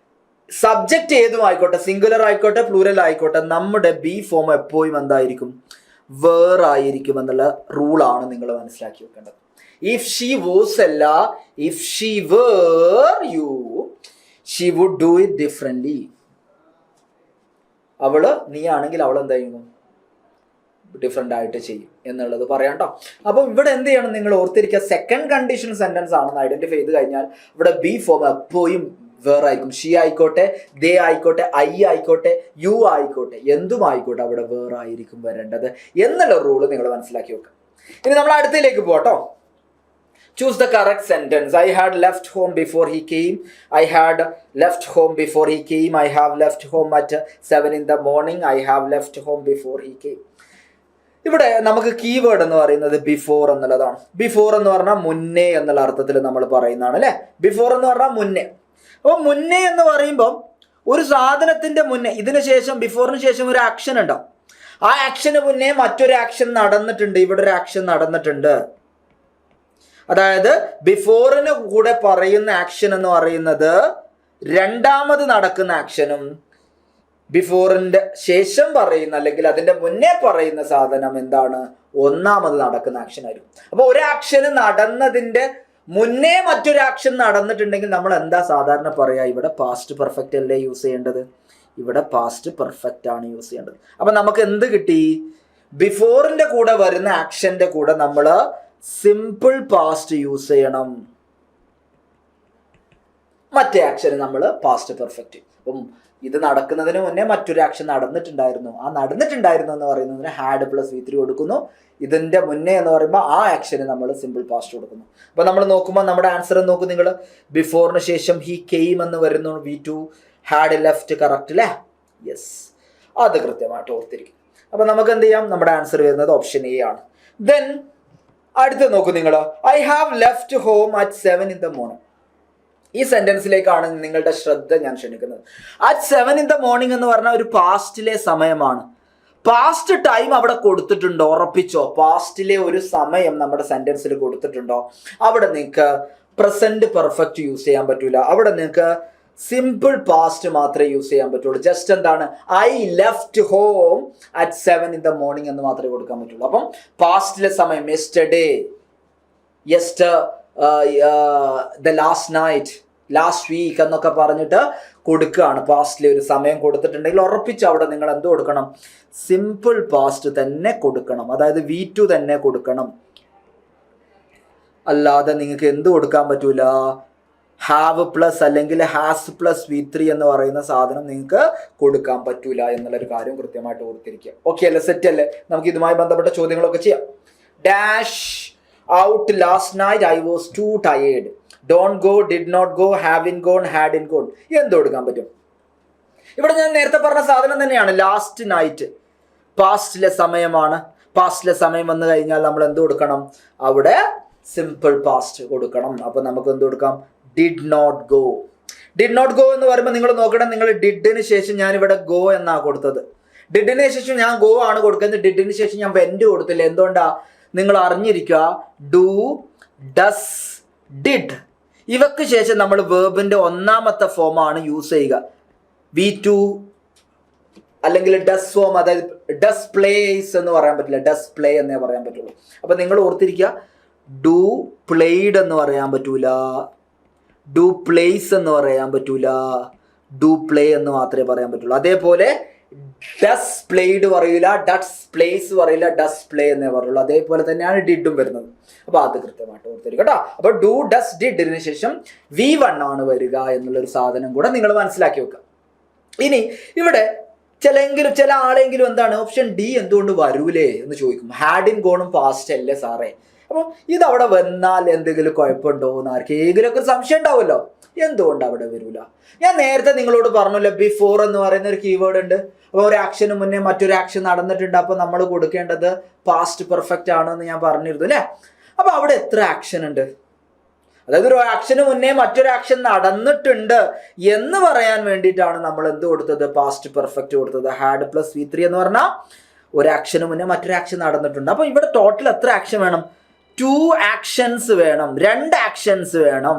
സബ്ജക്റ്റ് ഏതും ആയിക്കോട്ടെ, സിംഗുലർ ആയിക്കോട്ടെ പ്ലൂറൽ ആയിക്കോട്ടെ, നമ്മുടെ ബി ഫോം എപ്പോഴും എന്തായിരിക്കും, വേർ ആയിരിക്കും എന്നുള്ള റൂളാണ് നിങ്ങൾ മനസ്സിലാക്കി വെക്കേണ്ടത്. ഇഫ് ഷീ വാസ് അല്ല, if she were you, she would do it differently. അവള് നീ ആണെങ്കിൽ അവൾ എന്താ ചെയ്യുന്നു, ഡിഫറെൻ്റ് ആയിട്ട് ചെയ്യും എന്നുള്ളത് പറയാം കേട്ടോ. അപ്പോൾ ഇവിടെ എന്ത് ചെയ്യണം, നിങ്ങൾ ഓർത്തിരിക്കുക, സെക്കൻഡ് കണ്ടീഷൻ സെന്റൻസ് ആണെന്ന് ഐഡന്റിഫൈ ചെയ്ത് കഴിഞ്ഞാൽ ഇവിടെ ബി ഫോം എപ്പോഴും വേർ ആയിരിക്കും. ഷീ ആയിക്കോട്ടെ, ദേ ആയിക്കോട്ടെ, ഐ ആയിക്കോട്ടെ, യു ആയിക്കോട്ടെ, എന്തും ആയിക്കോട്ടെ അവിടെ വേർ ആയിരിക്കും വരേണ്ടത് എന്നുള്ള റൂള് നിങ്ങൾ മനസ്സിലാക്കി വെക്കുക. ഇനി നമ്മൾ അടുത്തതിലേക്ക് പോട്ടോ. Choose the correct sentence. I had left home before he came. I had left home before he came. I have left home at 7 in the morning. I have left home before he came. ഇവിടെ നമുക്ക് കീവേഡ് എന്ന് പറയുന്നത് ബിഫോർ എന്നുള്ളതാണ്. ബിഫോർ എന്ന് പറഞ്ഞാൽ മുന്നേ എന്നുള്ള അർത്ഥത്തിൽ നമ്മൾ പറയുന്നതാണ് അല്ലേ. ബിഫോർ എന്ന് പറഞ്ഞാൽ മുന്നേ. അപ്പോൾ മുന്നേ എന്ന് പറയുമ്പം ഒരു സാധനത്തിന്റെ മുന്നേ, ഇതിന് ശേഷം ബിഫോറിന് ശേഷം ഒരു ആക്ഷൻ ഉണ്ടാവും. ആ ആക്ഷന് മുന്നേ മറ്റൊരു ആക്ഷൻ നടന്നിട്ടുണ്ട്. ഇവിടെ ഒരു ആക്ഷൻ നടന്നിട്ടുണ്ട്. അതായത് ബിഫോറിന് കൂടെ പറയുന്ന ആക്ഷൻ എന്ന് പറയുന്നത് രണ്ടാമത് നടക്കുന്ന ആക്ഷനും ബിഫോറിന്റെ ശേഷം പറയുന്ന അല്ലെങ്കിൽ അതിന്റെ മുന്നേ പറയുന്ന സാധനം എന്താണ്, ഒന്നാമത് നടക്കുന്ന ആക്ഷൻ ആയിരിക്കും. അപ്പൊ ഒരു ആക്ഷന് നടന്നതിന്റെ മുന്നേ മറ്റൊരു ആക്ഷൻ നടന്നിട്ടുണ്ടെങ്കിൽ നമ്മൾ എന്താ സാധാരണ പറയാ, ഇവിടെ പാസ്റ്റ് പെർഫെക്റ്റ് അല്ലേ യൂസ് ചെയ്യേണ്ടത്, ഇവിടെ പാസ്റ്റ് പെർഫെക്റ്റ് ആണ് യൂസ് ചെയ്യേണ്ടത്. അപ്പൊ നമുക്ക് എന്ത് കിട്ടി, ബിഫോറിന്റെ കൂടെ വരുന്ന ആക്ഷന്റെ കൂടെ നമ്മൾ സിമ്പിൾ പാസ്റ്റ് യൂസ് ചെയ്യണം, മറ്റേ ആക്ഷന് നമ്മൾ പാസ്റ്റ് പെർഫെക്റ്റ്. അപ്പം ഇത് നടക്കുന്നതിന് മുന്നേ മറ്റൊരു ആക്ഷൻ നടന്നിട്ടുണ്ടായിരുന്നു. ആ നടന്നിട്ടുണ്ടായിരുന്നു എന്ന് പറയുന്നതിന് ഹാഡ് പ്ലസ് V3 കൊടുക്കുന്നു. ഇതിന്റെ മുന്നേ എന്ന് പറയുമ്പോൾ ആ ആക്ഷന് നമ്മൾ സിമ്പിൾ പാസ്റ്റ് കൊടുക്കുന്നു. അപ്പൊ നമ്മൾ നോക്കുമ്പോൾ നമ്മുടെ ആൻസർ നോക്കും നിങ്ങൾ, ബിഫോറിന് ശേഷം ഹി കെയിം എന്ന് വരുന്നു, V2 ഹാഡ് ലെഫ്റ്റ്, കറക്റ്റ് അല്ലേ? യെസ്, അത് കൃത്യമായിട്ട് ഓർത്തിരിക്കും. അപ്പൊ നമുക്ക് എന്ത് ചെയ്യാം, നമ്മുടെ ആൻസർ വരുന്നത് ഓപ്ഷൻ എ ആണ്. ദെൻ അടുത്ത് നോക്കൂ നിങ്ങൾ, I have left home at 7 in the morning. ഈ സെന്റൻസിലേക്കാണ് നിങ്ങളുടെ ശ്രദ്ധ ഞാൻ ക്ഷണിക്കുന്നത്. അറ്റ് 7 in the morning എന്ന് പറഞ്ഞാൽ ഒരു പാസ്റ്റിലെ സമയമാണ്. പാസ്റ്റ് ടൈം അവിടെ കൊടുത്തിട്ടുണ്ടോ, ഉറപ്പിച്ചോ? പാസ്റ്റിലെ ഒരു സമയം നമ്മുടെ സെന്റൻസിൽ കൊടുത്തിട്ടുണ്ടോ? അവിടെ നിങ്ങൾക്ക് പ്രസന്റ് പെർഫെക്റ്റ് യൂസ് ചെയ്യാൻ പറ്റൂല. അവിടെ നിങ്ങൾക്ക് സിമ്പിൾ പാസ്റ്റ് മാത്രമേ യൂസ് ചെയ്യാൻ പറ്റുള്ളൂ. ജസ്റ്റ് എന്താണ്, I left home at 7 in the morning എന്ന് മാത്രമേ കൊടുക്കാൻ പറ്റുള്ളൂ. അപ്പം പാസ്റ്റിലെ സമയം yesterday, the last night, last week എന്നൊക്കെ പറഞ്ഞിട്ട് കൊടുക്കുകയാണ്. പാസ്റ്റിലെ ഒരു സമയം കൊടുത്തിട്ടുണ്ടെങ്കിൽ ഉറപ്പിച്ച് അവിടെ നിങ്ങൾ എന്ത് കൊടുക്കണം, സിമ്പിൾ പാസ്റ്റ് തന്നെ കൊടുക്കണം. അതായത് V2 തന്നെ കൊടുക്കണം. അല്ലാതെ നിങ്ങൾക്ക് എന്ത് കൊടുക്കാൻ പറ്റൂല, ഹാവ് പ്ലസ് അല്ലെങ്കിൽ ഹാസ് പ്ലസ് V3 എന്ന് പറയുന്ന സാധനം നിങ്ങൾക്ക് കൊടുക്കാൻ പറ്റൂല എന്നുള്ളൊരു കാര്യം കൃത്യമായിട്ട് ഓർത്തിരിക്കുക. ഓക്കെ അല്ലേ, സെറ്റ് അല്ലേ? നമുക്ക് ഇതുമായി ബന്ധപ്പെട്ട ചോദ്യങ്ങളൊക്കെ ചെയ്യാം. Dash out last night, I was too tired. Don't go, did not go, having gone, hadn't gone. എന്ത് കൊടുക്കാൻ പറ്റും? ഇവിടെ ഞാൻ നേരത്തെ പറഞ്ഞ സാധനം തന്നെയാണ്. ലാസ്റ്റ് നൈറ്റ് പാസ്റ്റിലെ സമയമാണ്. പാസ്റ്റിലെ സമയം വന്നു കഴിഞ്ഞാൽ നമ്മൾ എന്ത് കൊടുക്കണം, അവിടെ സിമ്പിൾ പാസ്റ്റ് കൊടുക്കണം. അപ്പൊ നമുക്ക് എന്ത് കൊടുക്കാം, did not go. Did not go എന്ന് പറയുമ്പോൾ നിങ്ങൾ നോക്കണം, നിങ്ങൾ ഡിഡിന് ശേഷം ഞാൻ ഇവിടെ ഗോ എന്നാ കൊടുത്തത്. ഡിഡിന് ശേഷം ഞാൻ ഗോ ആണ് കൊടുക്കുന്നത്. ഡിഡിന് ശേഷം ഞാൻ വെന്റ് കൊടുത്തില്ല. എന്തുകൊണ്ടാ, നിങ്ങൾ അറിഞ്ഞിരിക്കുക, ഡു, ഡസ്, ഡിഡ് ഇവക്ക് ശേഷം നമ്മൾ വേർബിന്റെ ഒന്നാമത്തെ ഫോമാണ് യൂസ് ചെയ്യുക. V2 അല്ലെങ്കിൽ ഡസ് ഫോം, അതായത് ഡസ് പ്ലേസ് എന്ന് പറയാൻ പറ്റില്ല, ഡസ് പ്ലേ എന്നേ പറയാൻ പറ്റുള്ളൂ. അപ്പൊ നിങ്ങൾ ഓർത്തിരിക്കുക, ഡു പ്ലേഡ് എന്ന് പറയാൻ പറ്റൂല, ഡു പ്ലേസ് എന്ന് പറയാൻ പറ്റൂല, ഡു പ്ലേ എന്ന് മാത്രമേ പറയാൻ പറ്റുള്ളൂ. അതേപോലെ ഡസ് പ്ലേഡ് പറയില്ല, ഡസ് പ്ലേസ് പറയില്ല, ഡസ് പ്ലേ എന്നേ പറയുള്ളൂ. അതേപോലെ തന്നെയാണ് ഡിഡും വരുന്നത്. അപ്പൊ അത് കൃത്യമായിട്ട് ഓർത്തിരിക്കും കേട്ടോ. അപ്പൊ ഡു, ഡസ്, ഡിഡിന് ശേഷം V1 ആണ് വരിക എന്നുള്ളൊരു സാധനം കൂടെ നിങ്ങൾ മനസ്സിലാക്കി വെക്കുക. ഇനി ഇവിടെ ചില ആളെങ്കിലും എന്താണ് ഓപ്ഷൻ ഡി എന്തുകൊണ്ട് വരൂലേ എന്ന് ചോദിക്കും. ഹാഡിൻ ഗോണും പാസ്റ്റ് അല്ലേ സാറേ? അപ്പോൾ ഇതവിടെ വന്നാൽ എന്തെങ്കിലും കുഴപ്പമുണ്ടോ എന്ന് ആർക്കെങ്കിലും ഒക്കെ സംശയം ഉണ്ടാവുമല്ലോ. എന്തുകൊണ്ട് അവിടെ വരില്ല? ഞാൻ നേരത്തെ നിങ്ങളോട് പറഞ്ഞല്ലോ, ബിഫോർ എന്ന് പറയുന്ന ഒരു കീവേഡ് ഉണ്ട്. അപ്പോൾ ഒരു ആക്ഷന് മുന്നേ മറ്റൊരു ആക്ഷൻ നടന്നിട്ടുണ്ട്, അപ്പോൾ നമ്മൾ കൊടുക്കേണ്ടത് പാസ്റ്റ് പെർഫെക്റ്റ് ആണെന്ന് ഞാൻ പറഞ്ഞിരുന്നു അല്ലേ. അപ്പോൾ അവിടെ എത്ര ആക്ഷൻ ഉണ്ട്? അതായത് ഒരു ആക്ഷന് മുന്നേ മറ്റൊരു ആക്ഷൻ നടന്നിട്ടുണ്ട് എന്ന് പറയാൻ വേണ്ടിയിട്ടാണ് നമ്മൾ എന്ത് കൊടുത്തത്? പാസ്റ്റ് പെർഫെക്റ്റ് കൊടുത്തത്. ഹാഡ് പ്ലസ് V3 എന്ന് പറഞ്ഞാൽ ഒരു ആക്ഷന് മുന്നേ മറ്റൊരു ആക്ഷൻ നടന്നിട്ടുണ്ട്. അപ്പോൾ ഇവിടെ ടോട്ടൽ എത്ര ആക്ഷൻ വേണം? 2 ആക്ഷൻസ് വേണം, 2 ആക്ഷൻസ് വേണം,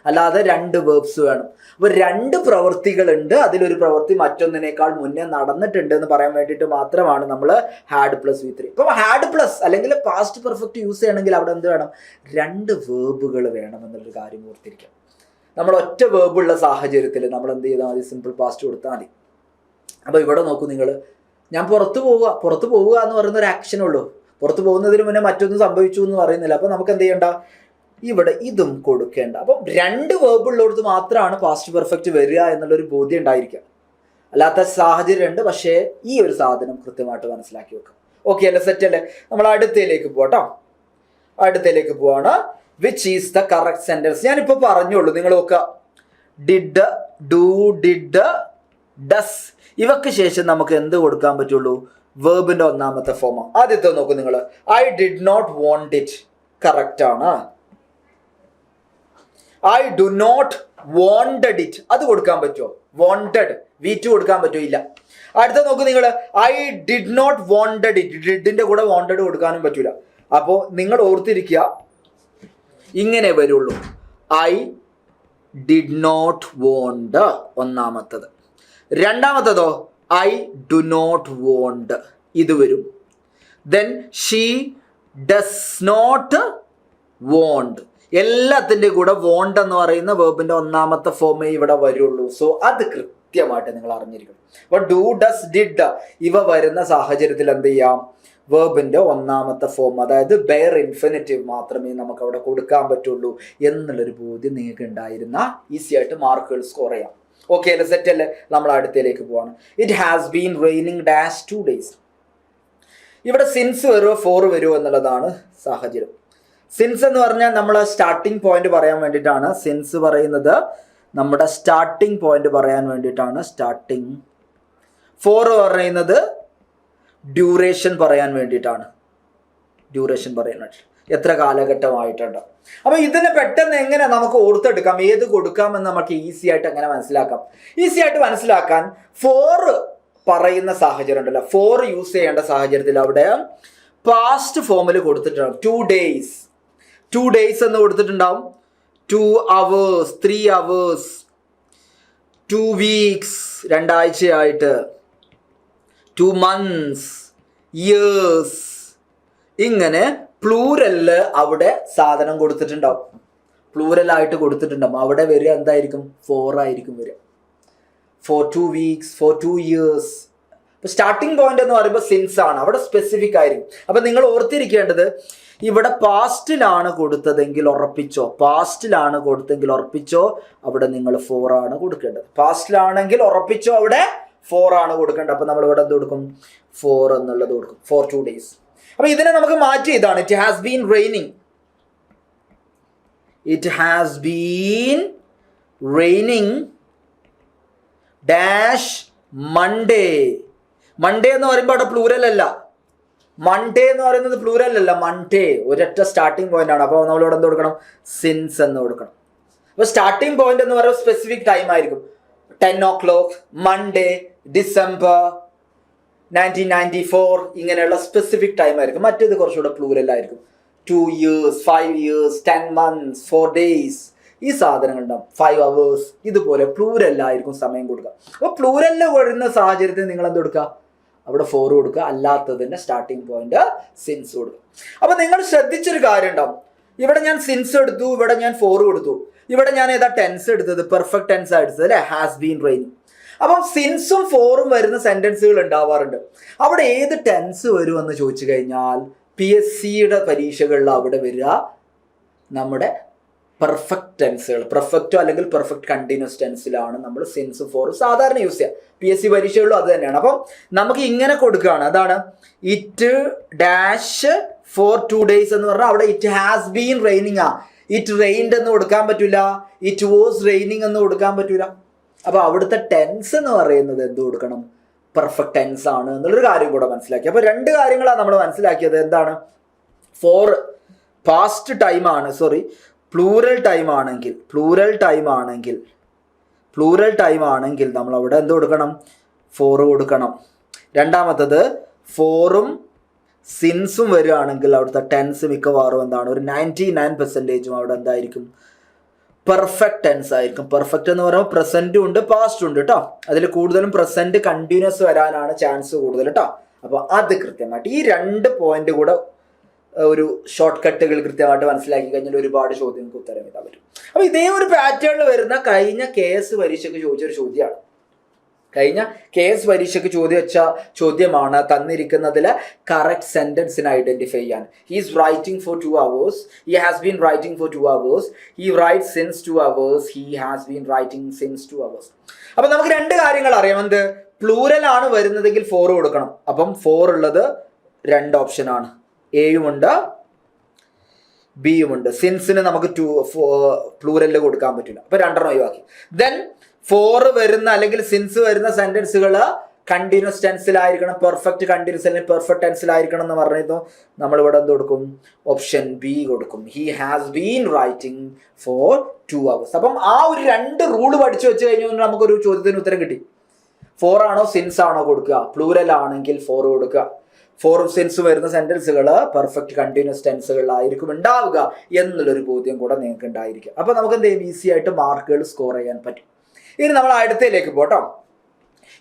അല്ലാതെ 2 വേർബ്സ് വേണം. അപ്പോൾ 2 പ്രവൃത്തികളുണ്ട്, അതിലൊരു പ്രവൃത്തി മറ്റൊന്നിനേക്കാൾ മുന്നേ നടന്നിട്ടുണ്ട് എന്ന് പറയാൻ വേണ്ടിയിട്ട് മാത്രമാണ് നമ്മൾ ഹാഡ് പ്ലസ് V3. ഇപ്പം ഹാഡ് പ്ലസ് അല്ലെങ്കിൽ പാസ്റ്റ് പെർഫെക്റ്റ് യൂസ് ചെയ്യണമെങ്കിൽ അവിടെ എന്ത് വേണം? 2 വേർബുകൾ വേണം എന്നുള്ളൊരു കാര്യം ഓർത്തിരിക്കാം. നമ്മൾ ഒറ്റ വേർബുള്ള സാഹചര്യത്തിൽ നമ്മൾ എന്ത് ചെയ്താൽ മതി? സിമ്പിൾ പാസ്റ്റ് കൊടുത്താൽ മതി. അപ്പോൾ ഇവിടെ നോക്കൂ നിങ്ങൾ, ഞാൻ പുറത്ത് പോവുക എന്ന് പറയുന്ന ഒരു ആക്ഷൻ ഉള്ളൂ. പുറത്ത് പോകുന്നതിന് മുന്നേ മറ്റൊന്നും സംഭവിച്ചു എന്ന് പറയുന്നില്ല. അപ്പോൾ നമുക്ക് എന്ത് ചെയ്യണ്ട? ഇവിടെ ഇതും കൊടുക്കേണ്ട. അപ്പം 2 വേർബുള്ളടത്ത് മാത്രമാണ് പാസ്റ്റ് പെർഫെക്റ്റ് വരിക എന്നുള്ളൊരു ബോധ്യം ഉണ്ടായിരിക്കുക. അല്ലാത്ത സാഹചര്യം ഉണ്ട്, പക്ഷേ ഈ ഒരു സാധനം കൃത്യമായിട്ട് മനസ്സിലാക്കി വെക്കാം. ഓക്കെ അല്ലേ? സെറ്റ് അല്ലേ? നമ്മൾ അടുത്തയിലേക്ക് പോവാട്ടോ. അടുത്തയിലേക്ക് പോവാണ്. Which is the correct sentence? ഞാനിപ്പോൾ പറഞ്ഞോളൂ, നിങ്ങൾ നോക്കുക. ഡിഡ്, ഡു, ഡിഡ്, ഡസ്, ഇവക്ക് ശേഷം നമുക്ക് എന്ത് കൊടുക്കാൻ പറ്റുള്ളൂ? വേർബിന്റെ ഒന്നാമത്തെ ഫോം. ആദ്യത്തെ നോക്കൂ നിങ്ങൾ, I did not want it. Correct ആണ്. I do not wanted it, അത് കൊടുക്കാൻ പറ്റുമോ? വോണ്ടഡ് V2 കൊടുക്കാൻ പറ്റുമോ? ഇല്ല. അടുത്ത നോക്കൂ നിങ്ങൾ, I did not wanted it. ഡിഡിന്റെ കൂടെ വോണ്ടഡ് കൊടുക്കാനും പറ്റൂല. അപ്പോൾ നിങ്ങൾ ഓർത്തിരിക്കുക, ഇങ്ങനെ വരുള്ളൂ. ഐ ഡിഡ് നോട്ട് വോണ്ട് ഒന്നാമത്തത്. രണ്ടാമത്തതോ ഐ ഡു നോട്ട് വോണ്ട്, ഇത് വരും. Then she does not want, എല്ലാത്തിൻ്റെ കൂടെ വോണ്ട് എന്ന് പറയുന്ന വേർബിന്റെ ഒന്നാമത്തെ ഫോമേ ഇവിടെ വരുള്ളൂ. സോ അത് കൃത്യമായിട്ട് നിങ്ങൾ അറിഞ്ഞിരിക്കണം. അപ്പോൾ ഡു, ഡസ്, ഡിഡ് ഇവ വരുന്ന സാഹചര്യത്തിൽ എന്ത് ചെയ്യാം? വേർബിന്റെ ഒന്നാമത്തെ ഫോം, അതായത് ബെയർ ഇൻഫിനിറ്റീവ് മാത്രമേ നമുക്ക് അവിടെ കൊടുക്കാൻ പറ്റുള്ളൂ എന്നുള്ളൊരു ബോധ്യം നിങ്ങൾക്ക് ഉണ്ടായിരുന്ന ഈസി ആയിട്ട് മാർക്കുകൾ സ്കോർ ചെയ്യാം. ഓക്കെ അല്ലേ? സെറ്റ് അല്ലേ? നമ്മൾ അടുത്തേക്ക് പോവാണ്. It has been raining dash 2 days. ഇവിടെ സിൻസ് വരുമോ 4 വരുമോ എന്നുള്ളതാണ് സാഹചര്യം. സിൻസ് എന്ന് പറഞ്ഞാൽ നമ്മൾ സ്റ്റാർട്ടിംഗ് പോയിന്റ് പറയാൻ വേണ്ടിയിട്ടാണ് സിൻസ് പറയുന്നത്. നമ്മുടെ സ്റ്റാർട്ടിംഗ് പോയിന്റ് പറയാൻ വേണ്ടിയിട്ടാണ് സ്റ്റാർട്ടിംഗ്. 4 പറയുന്നത് ഡ്യൂറേഷൻ പറയാൻ വേണ്ടിയിട്ടാണ്. ഡ്യൂറേഷൻ പറയാൻ വേണ്ടി എത്ര കാലഘട്ടമായിട്ടുണ്ട്. അപ്പോൾ ഇതിനെ പെട്ടെന്ന് എങ്ങനെ നമുക്ക് ഓർത്തെടുക്കാം, ഏത് കൊടുക്കാമെന്ന് നമുക്ക് ഈസി ആയിട്ട് എങ്ങനെ മനസ്സിലാക്കാം? ഈസി ആയിട്ട് മനസ്സിലാക്കാൻ 4 പറയുന്ന സാഹചര്യം ഉണ്ടല്ലോ, 4 യൂസ് ചെയ്യേണ്ട സാഹചര്യത്തിൽ അവിടെ പാസ്റ്റ് ഫോമിൽ കൊടുത്തിട്ടുണ്ടാവും. 2 days, 2 days എന്ന് കൊടുത്തിട്ടുണ്ടാവും. 2 hours, 3 hours, 2 weeks 2 ആഴ്ചയായിട്ട്, 2 months, years, ഇങ്ങനെ പ്ലൂരലില് അവിടെ സാധനം കൊടുത്തിട്ടുണ്ടാവും. പ്ലൂരലായിട്ട് കൊടുത്തിട്ടുണ്ടാവും. അവിടെ വരിക എന്തായിരിക്കും? 4 ആയിരിക്കും വരിക. For 2 weeks, for 2 years. ഇപ്പൊ സ്റ്റാർട്ടിംഗ് പോയിന്റ് എന്ന് പറയുമ്പോൾ സിൻസ് ആണ്, അവിടെ സ്പെസിഫിക് ആയിരിക്കും. അപ്പൊ നിങ്ങൾ ഓർത്തിരിക്കേണ്ടത്, ഇവിടെ പാസ്റ്റിലാണ് കൊടുത്തതെങ്കിൽ ഉറപ്പിച്ചോ, പാസ്റ്റിലാണ് കൊടുത്തെങ്കിൽ ഉറപ്പിച്ചോ അവിടെ നിങ്ങൾ 4 ആണ് കൊടുക്കേണ്ടത്. പാസ്റ്റിലാണെങ്കിൽ ഉറപ്പിച്ചോ അവിടെ 4 ആണ് കൊടുക്കേണ്ടത്. അപ്പൊ നമ്മൾ ഇവിടെ എന്ത് കൊടുക്കും? 4 എന്നുള്ളത് കൊടുക്കും. For 2 days. അപ്പൊ ഇതിനെ നമുക്ക് മാറ്റി ഇതാണ്, it has been raining. It has been raining dash Monday. Monday എന്ന് പറയുമ്പോൾ അവിടെ പ്ലൂരൽ അല്ല. മൺഡേ എന്ന് പറയുന്നത് പ്ലൂരൽ അല്ല, മൺഡേ ഒരൊറ്റ സ്റ്റാർട്ടിംഗ് പോയിന്റ് ആണ്. അപ്പോൾ നമ്മളിവിടെ എന്ത് കൊടുക്കണം? സിൻസ് എന്ന് കൊടുക്കണം. അപ്പോൾ സ്റ്റാർട്ടിംഗ് പോയിന്റ് എന്ന് പറയുമ്പോൾ സ്പെസിഫിക് ടൈം ആയിരിക്കും. 10 o'clock, മൺഡേ, ഡിസംബർ 1994 ഇങ്ങനെയുള്ള സ്പെസിഫിക് ടൈം ആയിരിക്കും. മറ്റേത് കുറച്ചുകൂടെ പ്ലൂരൽ ആയിരിക്കും. 2 years, 5 years, 10 months, 4 days ഈ സാധനങ്ങൾ ഉണ്ടാവും. 5 hours ഇതുപോലെ പ്ലൂരല്ലായിരിക്കും സമയം കൊടുക്കുക. അപ്പോൾ പ്ലൂരലിൽ വരുന്ന സാഹചര്യത്തിൽ നിങ്ങൾ എന്ത് കൊടുക്കുക? അവിടെ 4 കൊടുക്കുക. അല്ലാത്തതിൻ്റെ സ്റ്റാർട്ടിംഗ് പോയിന്റ് സിൻസ് കൊടുക്കുക. അപ്പോൾ നിങ്ങൾ ശ്രദ്ധിച്ചൊരു കാര്യം ഉണ്ടാവും, ഇവിടെ ഞാൻ സിൻസ് എടുത്തു, ഇവിടെ ഞാൻ 4 കൊടുത്തു, ഇവിടെ ഞാൻ ഏതാ ടെൻസ് എടുത്തത്? പെർഫെക്റ്റ് ടെൻസ് എടുത്തത് അല്ലേ? Has been raining. അപ്പം സിൻസും 4ഉം വരുന്ന സെന്റൻസുകൾ ഉണ്ടാവാറുണ്ട്. അവിടെ ഏത് ടെൻസ് വരുമെന്ന് ചോദിച്ചു കഴിഞ്ഞാൽ PSCയുടെ പരീക്ഷകളിൽ അവിടെ വരിക നമ്മുടെ പെർഫെക്റ്റ് ടെൻസുകൾ, പെർഫെക്റ്റോ അല്ലെങ്കിൽ പെർഫെക്റ്റ് കണ്ടിന്യൂസ് ടെൻസിലാണ് നമ്മൾ സിൻസ് ഫോർ സാധാരണ യൂസ് ചെയ്യുക. PSC പരീക്ഷകളിലും അത് തന്നെയാണ്. അപ്പം നമുക്ക് ഇങ്ങനെ കൊടുക്കുകയാണ്, അതാണ് ഇറ്റ് ഡാഷ് ഫോർ 2 days എന്ന് പറഞ്ഞാൽ അവിടെ it has been raining it rained എന്ന് കൊടുക്കാൻ പറ്റില്ല, ഇറ്റ് വാസ് റെയിനിങ് എന്ന് കൊടുക്കാൻ പറ്റില്ല. അപ്പോൾ അവിടുത്തെ ടെൻസ് എന്ന് പറയുന്നത് എന്ത് കൊടുക്കണം? പെർഫെക്റ്റ് ടെൻസ് ആണ് എന്നുള്ളൊരു കാര്യം കൂടെ മനസ്സിലാക്കി. അപ്പോൾ 2 കാര്യങ്ങളാണ് നമ്മൾ മനസ്സിലാക്കിയത്. എന്താണ്? ഫോർ പാസ്റ്റ് ടൈം ആണ്, പ്ലൂറൽ ടൈം ആണെങ്കിൽ നമ്മൾ അവിടെ എന്ത് കൊടുക്കണം? 4 കൊടുക്കണം. രണ്ടാമത്തത് ഫോറും സിൻസും വരികയാണെങ്കിൽ അവിടുത്തെ ടെൻസ് മിക്കവാറും എന്താണ്? ഒരു 99% അവിടെ എന്തായിരിക്കും? പെർഫെക്റ്റ് ടെൻസ് ആയിരിക്കും. പെർഫെക്റ്റ് എന്ന് പറയുമ്പോൾ പ്രസന്റും ഉണ്ട് പാസ്റ്റും ഉണ്ട് കേട്ടോ. അതിൽ കൂടുതലും പ്രസന്റ് കണ്ടിന്യൂസ് വരാനാണ് ചാൻസ് കൂടുതൽ കേട്ടോ. അപ്പോൾ അത് കൃത്യമായിട്ട് ഈ 2 പോയിന്റ് കൂടെ ഒരു ഷോർട്ട് കട്ടുകൾ കൃത്യമായിട്ട് മനസ്സിലാക്കി കഴിഞ്ഞാൽ ഒരുപാട് ചോദ്യങ്ങൾക്ക് ഉത്തരം എഴുതാൻ പറ്റും. അപ്പോൾ ഇതേ ഒരു പാറ്റേണിൽ വരുന്ന കഴിഞ്ഞ KS പരീക്ഷയ്ക്ക് ചോദിച്ചൊരു ചോദ്യമാണ്. കഴിഞ്ഞ KS പരീക്ഷയ്ക്ക് ചോദിച്ച ചോദ്യമാണ് തന്നിരിക്കുന്നതിലെ കറക്റ്റ് സെന്റൻസിനെ ഐഡന്റിഫൈ ചെയ്യാൻ. He's writing for 2 hours, he has been writing for 2 hours, he write since 2 hours, he has been writing since 2 hours. അപ്പം നമുക്ക് 2 കാര്യങ്ങൾ അറിയാം. എന്ത്? പ്ലൂറൽ ആണ് വരുന്നതെങ്കിൽ 4 കൊടുക്കണം. അപ്പം 4 ഉള്ളത് 2 ഓപ്ഷനാണ്, എയുമുണ്ട് ബിയുമുണ്ട്. സിൻസിന് നമുക്ക് പ്ലൂറലിൽ കൊടുക്കാൻ പറ്റില്ല, അപ്പൊ 2 ഒഴിവാക്കി. ദെൻ 4 വരുന്ന അല്ലെങ്കിൽ സിൻസ് വരുന്ന സെന്റൻസുകൾ കണ്ടിന്യൂസ് ടെൻസിലായിരിക്കണം, പെർഫെക്റ്റ് കണ്ടിന്യൂസ് അല്ലെങ്കിൽ പെർഫെക്റ്റ് ടെൻസിലായിരിക്കണം എന്ന് പറഞ്ഞിരുന്നു. നമ്മളിവിടെ എന്ത് കൊടുക്കും? ഓപ്ഷൻ ബി കൊടുക്കും. He has been writing for 2 hours. അപ്പം ആ ഒരു 2 റൂള് പഠിച്ചു വെച്ച് കഴിഞ്ഞാൽ നമുക്കൊരു ചോദ്യത്തിന് ഉത്തരം കിട്ടി. 4 ആണോ സിൻസ് ആണോ കൊടുക്കുക? പ്ലൂറൽ ആണെങ്കിൽ 4 കൊടുക്കുക. 4ഉം സിൻസും വരുന്ന സെന്റൻസുകൾ പെർഫെക്റ്റ് കണ്ടിന്യൂസ് ടെൻസുകളിലായിരിക്കും ഉണ്ടാവുക എന്നുള്ളൊരു ബോധ്യം കൂടെ നിങ്ങൾക്ക് ഉണ്ടായിരിക്കും. അപ്പോൾ നമുക്ക് എന്ത് ചെയ്യും? ഈസി ആയിട്ട് മാർക്കുകൾ സ്കോർ ചെയ്യാൻ പറ്റും. ഇനി നമ്മൾ അടുത്തയിലേക്ക് പോട്ടോ.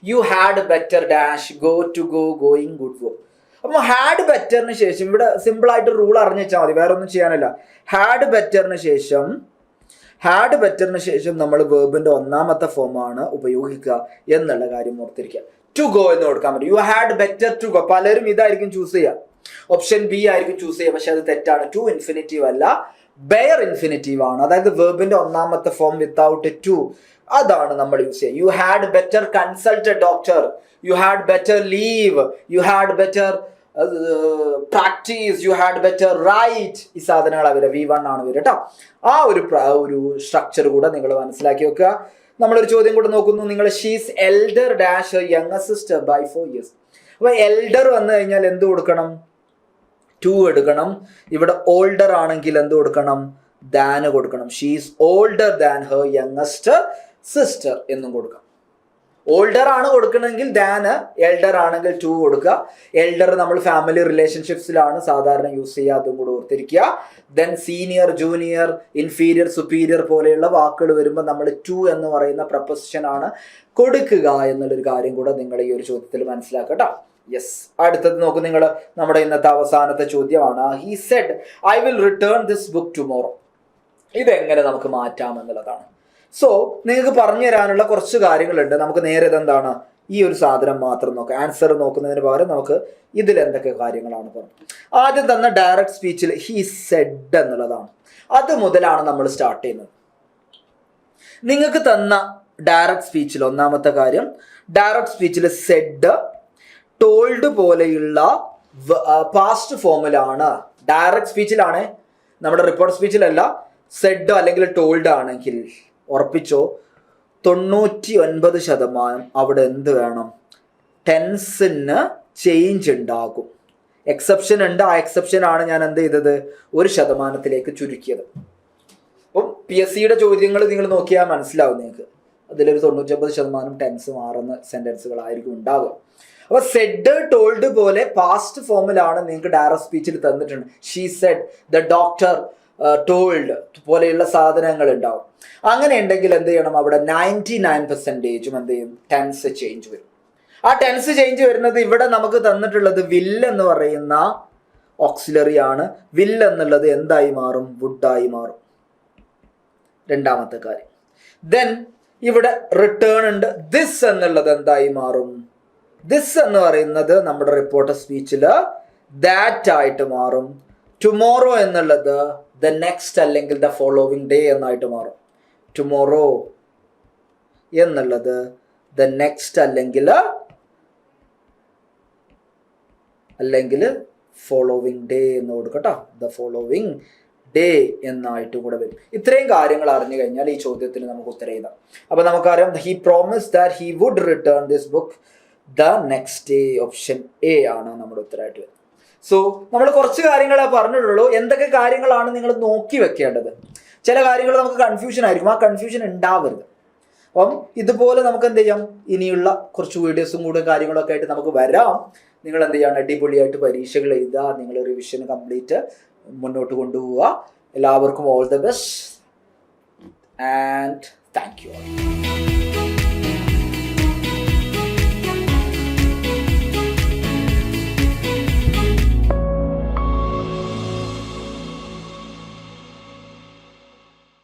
You had better dash go to go going good go. അപ്പോൾ ഹാഡ് ബെറ്ററിന് ശേഷം ഇവിടെ സിമ്പിൾ ആയിട്ട് റൂൾ അറിഞ്ഞു വെച്ചാൽ മതി, വേറെ ഒന്നും ചെയ്യാനില്ല. ഹാഡ് ബെറ്ററിന് ശേഷം നമ്മൾ വേർബിന്റെ 1ാമത്തെ ഫോമാണ് ഉപയോഗിക്കുക എന്നുള്ള കാര്യം ഓർത്തിരിക്കുക. ടു ഗോ എന്ന് കൊടുക്കാൻ പറ്റും. You had better to go. പലരും ഇതായിരിക്കും ചൂസ് ചെയ്യുക, ഓപ്ഷൻ ബി ആയിരിക്കും ചൂസ് ചെയ്യുക. പക്ഷെ അത് തെറ്റാണ്. ടു ഇൻഫിനിറ്റീവ് അല്ല, ബെയർ ഇൻഫിനിറ്റീവ് ആണ്. അതായത് വേർബിന്റെ 1ാമത്തെ ഫോം വിത്തൗട്ട് ടു, അതാണ് നമ്മൾ യൂസ് ചെയ്യുക. You had better consult a doctor, you had better leave, you had better practise, you had better write. ഈ സാധനങ്ങളാണ് വരിക, V1 ആണ് വരിക കേട്ടോ. ആ ഒരു സ്ട്രക്ചർ കൂടെ നിങ്ങൾ മനസ്സിലാക്കി വെക്കുക. നമ്മളൊരു ചോദ്യം കൂടെ നോക്കുന്നു. നിങ്ങൾ she's elder dash younger sister by 4 years. അപ്പൊ എൽഡർ വന്നു കഴിഞ്ഞാൽ എന്ത് കൊടുക്കണം? 2 എടുക്കണം. ഇവിടെ ഓൾഡർ ആണെങ്കിൽ എന്ത് കൊടുക്കണം? ദാന് കൊടുക്കണം. She's older than her youngest sister എന്നും കൊടുക്കാം. ഓൾഡർ ആണ് കൊടുക്കണമെങ്കിൽ ദാന്, എൽഡർ ആണെങ്കിൽ 2 കൊടുക്കുക. എൽഡർ നമ്മൾ ഫാമിലി റിലേഷൻഷിപ്സിലാണ് സാധാരണ യൂസ് ചെയ്യുക, അതും കൂടെ ഓർത്തിരിക്കുക. Then senior, junior, inferior, superior പോലെയുള്ള വാക്കുകൾ വരുമ്പോൾ നമ്മൾ 2 എന്ന് പറയുന്ന പ്രപ്പോസിഷൻ ആണ് കൊടുക്കുക എന്നുള്ളൊരു കാര്യം കൂടെ നിങ്ങൾ ഈ ഒരു ചോദ്യത്തിൽ മനസ്സിലാക്കട്ടോ. യെസ്, അടുത്തത് നോക്കൂ നിങ്ങൾ. നമ്മുടെ ഇന്നത്തെ അവസാനത്തെ ചോദ്യമാണ്. He said I will return this book tomorrow. ഇതെങ്ങനെ നമുക്ക് മാറ്റാം എന്നുള്ളതാണ്. സോ നിങ്ങൾക്ക് പറഞ്ഞു തരാനുള്ള കുറച്ച് കാര്യങ്ങളുണ്ട്. നമുക്ക് നേരെ ഇതെന്താണ്, ഈ ഒരു സാധനം മാത്രം നോക്കാം. ആൻസർ നോക്കുന്നതിന് പകരം നമുക്ക് ഇതിൽ എന്തൊക്കെ കാര്യങ്ങളാണ് പറഞ്ഞത്. ആദ്യം തന്ന ഡയറക്റ്റ് സ്പീച്ചിൽ ഹി സെഡ് എന്നുള്ളതാണ്. അത് മുതലാണ് നമ്മൾ സ്റ്റാർട്ട് ചെയ്യുന്നത്. നിങ്ങൾക്ക് തന്ന ഡയറക്റ്റ് സ്പീച്ചിൽ 1ാമത്തെ കാര്യം, ഡയറക്റ്റ് സ്പീച്ചിൽ സെഡ്, ടോൾഡ് പോലെയുള്ള പാസ്റ്റ് ഫോമിലാണ്. ഡയറക്റ്റ് സ്പീച്ചിലാണ്, നമ്മുടെ റിപ്പോർട്ട് സ്പീച്ചിലല്ല. സെഡ് അല്ലെങ്കിൽ ടോൾഡ് ആണെങ്കിൽ ഉറപ്പിച്ചോ 99% അവിടെ എന്ത് വേണം? ടെൻസിന് ചേഞ്ച് ഉണ്ടാകും. എക്സെപ്ഷൻ ഉണ്ട്. ആ എക്സെപ്ഷൻ ആണ് ഞാൻ എന്ത് ചെയ്തത്? 1% ചുരുക്കിയത്. അപ്പം PSCയുടെ ചോദ്യങ്ങൾ നിങ്ങൾ നോക്കിയാൽ മനസ്സിലാവും നിങ്ങൾക്ക്. അതിലൊരു 99% ടെൻസ് മാറുന്ന സെന്റൻസുകളായിരിക്കും ഉണ്ടാവുക. അപ്പോൾ സെഡ്, ടോൾഡ് പോലെ പാസ്റ്റ് ഫോമിലാണ് നിങ്ങൾക്ക് ഡയറക്റ്റ് സ്പീച്ചിൽ തന്നിട്ടുണ്ട്. She said, the doctor told പോലെയുള്ള സാധനങ്ങൾ ഉണ്ടാവും. അങ്ങനെ ഉണ്ടെങ്കിൽ എന്ത് ചെയ്യണം? അവിടെ 99% എന്ത് ചെയ്യും? ടെൻസ് ചേഞ്ച് വരും. ആ ടെൻസ് ചേഞ്ച് വരുന്നത് ഇവിടെ നമുക്ക് തന്നിട്ടുള്ളത് വിൽ എന്ന് പറയുന്ന ഓക്സിലറി ആണ്. വിൽ എന്നുള്ളത് എന്തായി മാറും? വുഡായി മാറും. 2ാമത്തെ കാര്യം. ദെൻ ഇവിടെ റിട്ടേൺ ഉണ്ട്. ദിസ് എന്നുള്ളത് എന്തായി മാറും? ദിസ് എന്ന് പറയുന്നത് നമ്മുടെ റിപ്പോർട്ടർ സ്പീച്ചിൽ ദാറ്റ് ആയിട്ട് മാറും. ടുമോറോ എന്നുള്ളത് ദ നെക്സ്റ്റ് അല്ലെങ്കിൽ ദ ഫോളോവിങ് ഡേ എന്നായിട്ട് മാറും. ടുമോറോ എന്നുള്ളത് ദ നെക്സ്റ്റ് അല്ലെങ്കിൽ ഫോളോവിങ് ഡേ എന്ന് കൊടുക്കട്ടോ. ദ ഫോളോവിങ് ഡേ എന്നായിട്ട് കൂടെ വരും. ഇത്രയും കാര്യങ്ങൾ അറിഞ്ഞു കഴിഞ്ഞാൽ ഈ ചോദ്യത്തിന് നമുക്ക് ഉത്തരം എഴുതാം. അപ്പൊ നമുക്കറിയാം he promise that he would return this book the next day. Option A ആണ് നമ്മുടെ ഉത്തരമായിട്ട് വരുന്നത്. സോ നമ്മൾ കുറച്ച് കാര്യങ്ങളെ പറഞ്ഞിട്ടുള്ളൂ. എന്തൊക്കെ കാര്യങ്ങളാണ് നിങ്ങൾ നോക്കി വെക്കേണ്ടത്? ചില കാര്യങ്ങൾ നമുക്ക് കൺഫ്യൂഷൻ ആയിരിക്കും, ആ കൺഫ്യൂഷൻ ഉണ്ടാവരുത്. അപ്പം ഇതുപോലെ നമുക്ക് എന്ത് ചെയ്യാം, ഇനിയുള്ള കുറച്ച് വീഡിയോസും കൂടെ കാര്യങ്ങളൊക്കെ ആയിട്ട് നമുക്ക് വരാം. നിങ്ങൾ എന്ത് ചെയ്യണം, അടിപൊളിയായിട്ട് പരീക്ഷകൾ എഴുതുക, നിങ്ങൾ റിവിഷൻ കംപ്ലീറ്റ് മുന്നോട്ട് കൊണ്ടുപോവുക. എല്ലാവർക്കും all the best and thank you.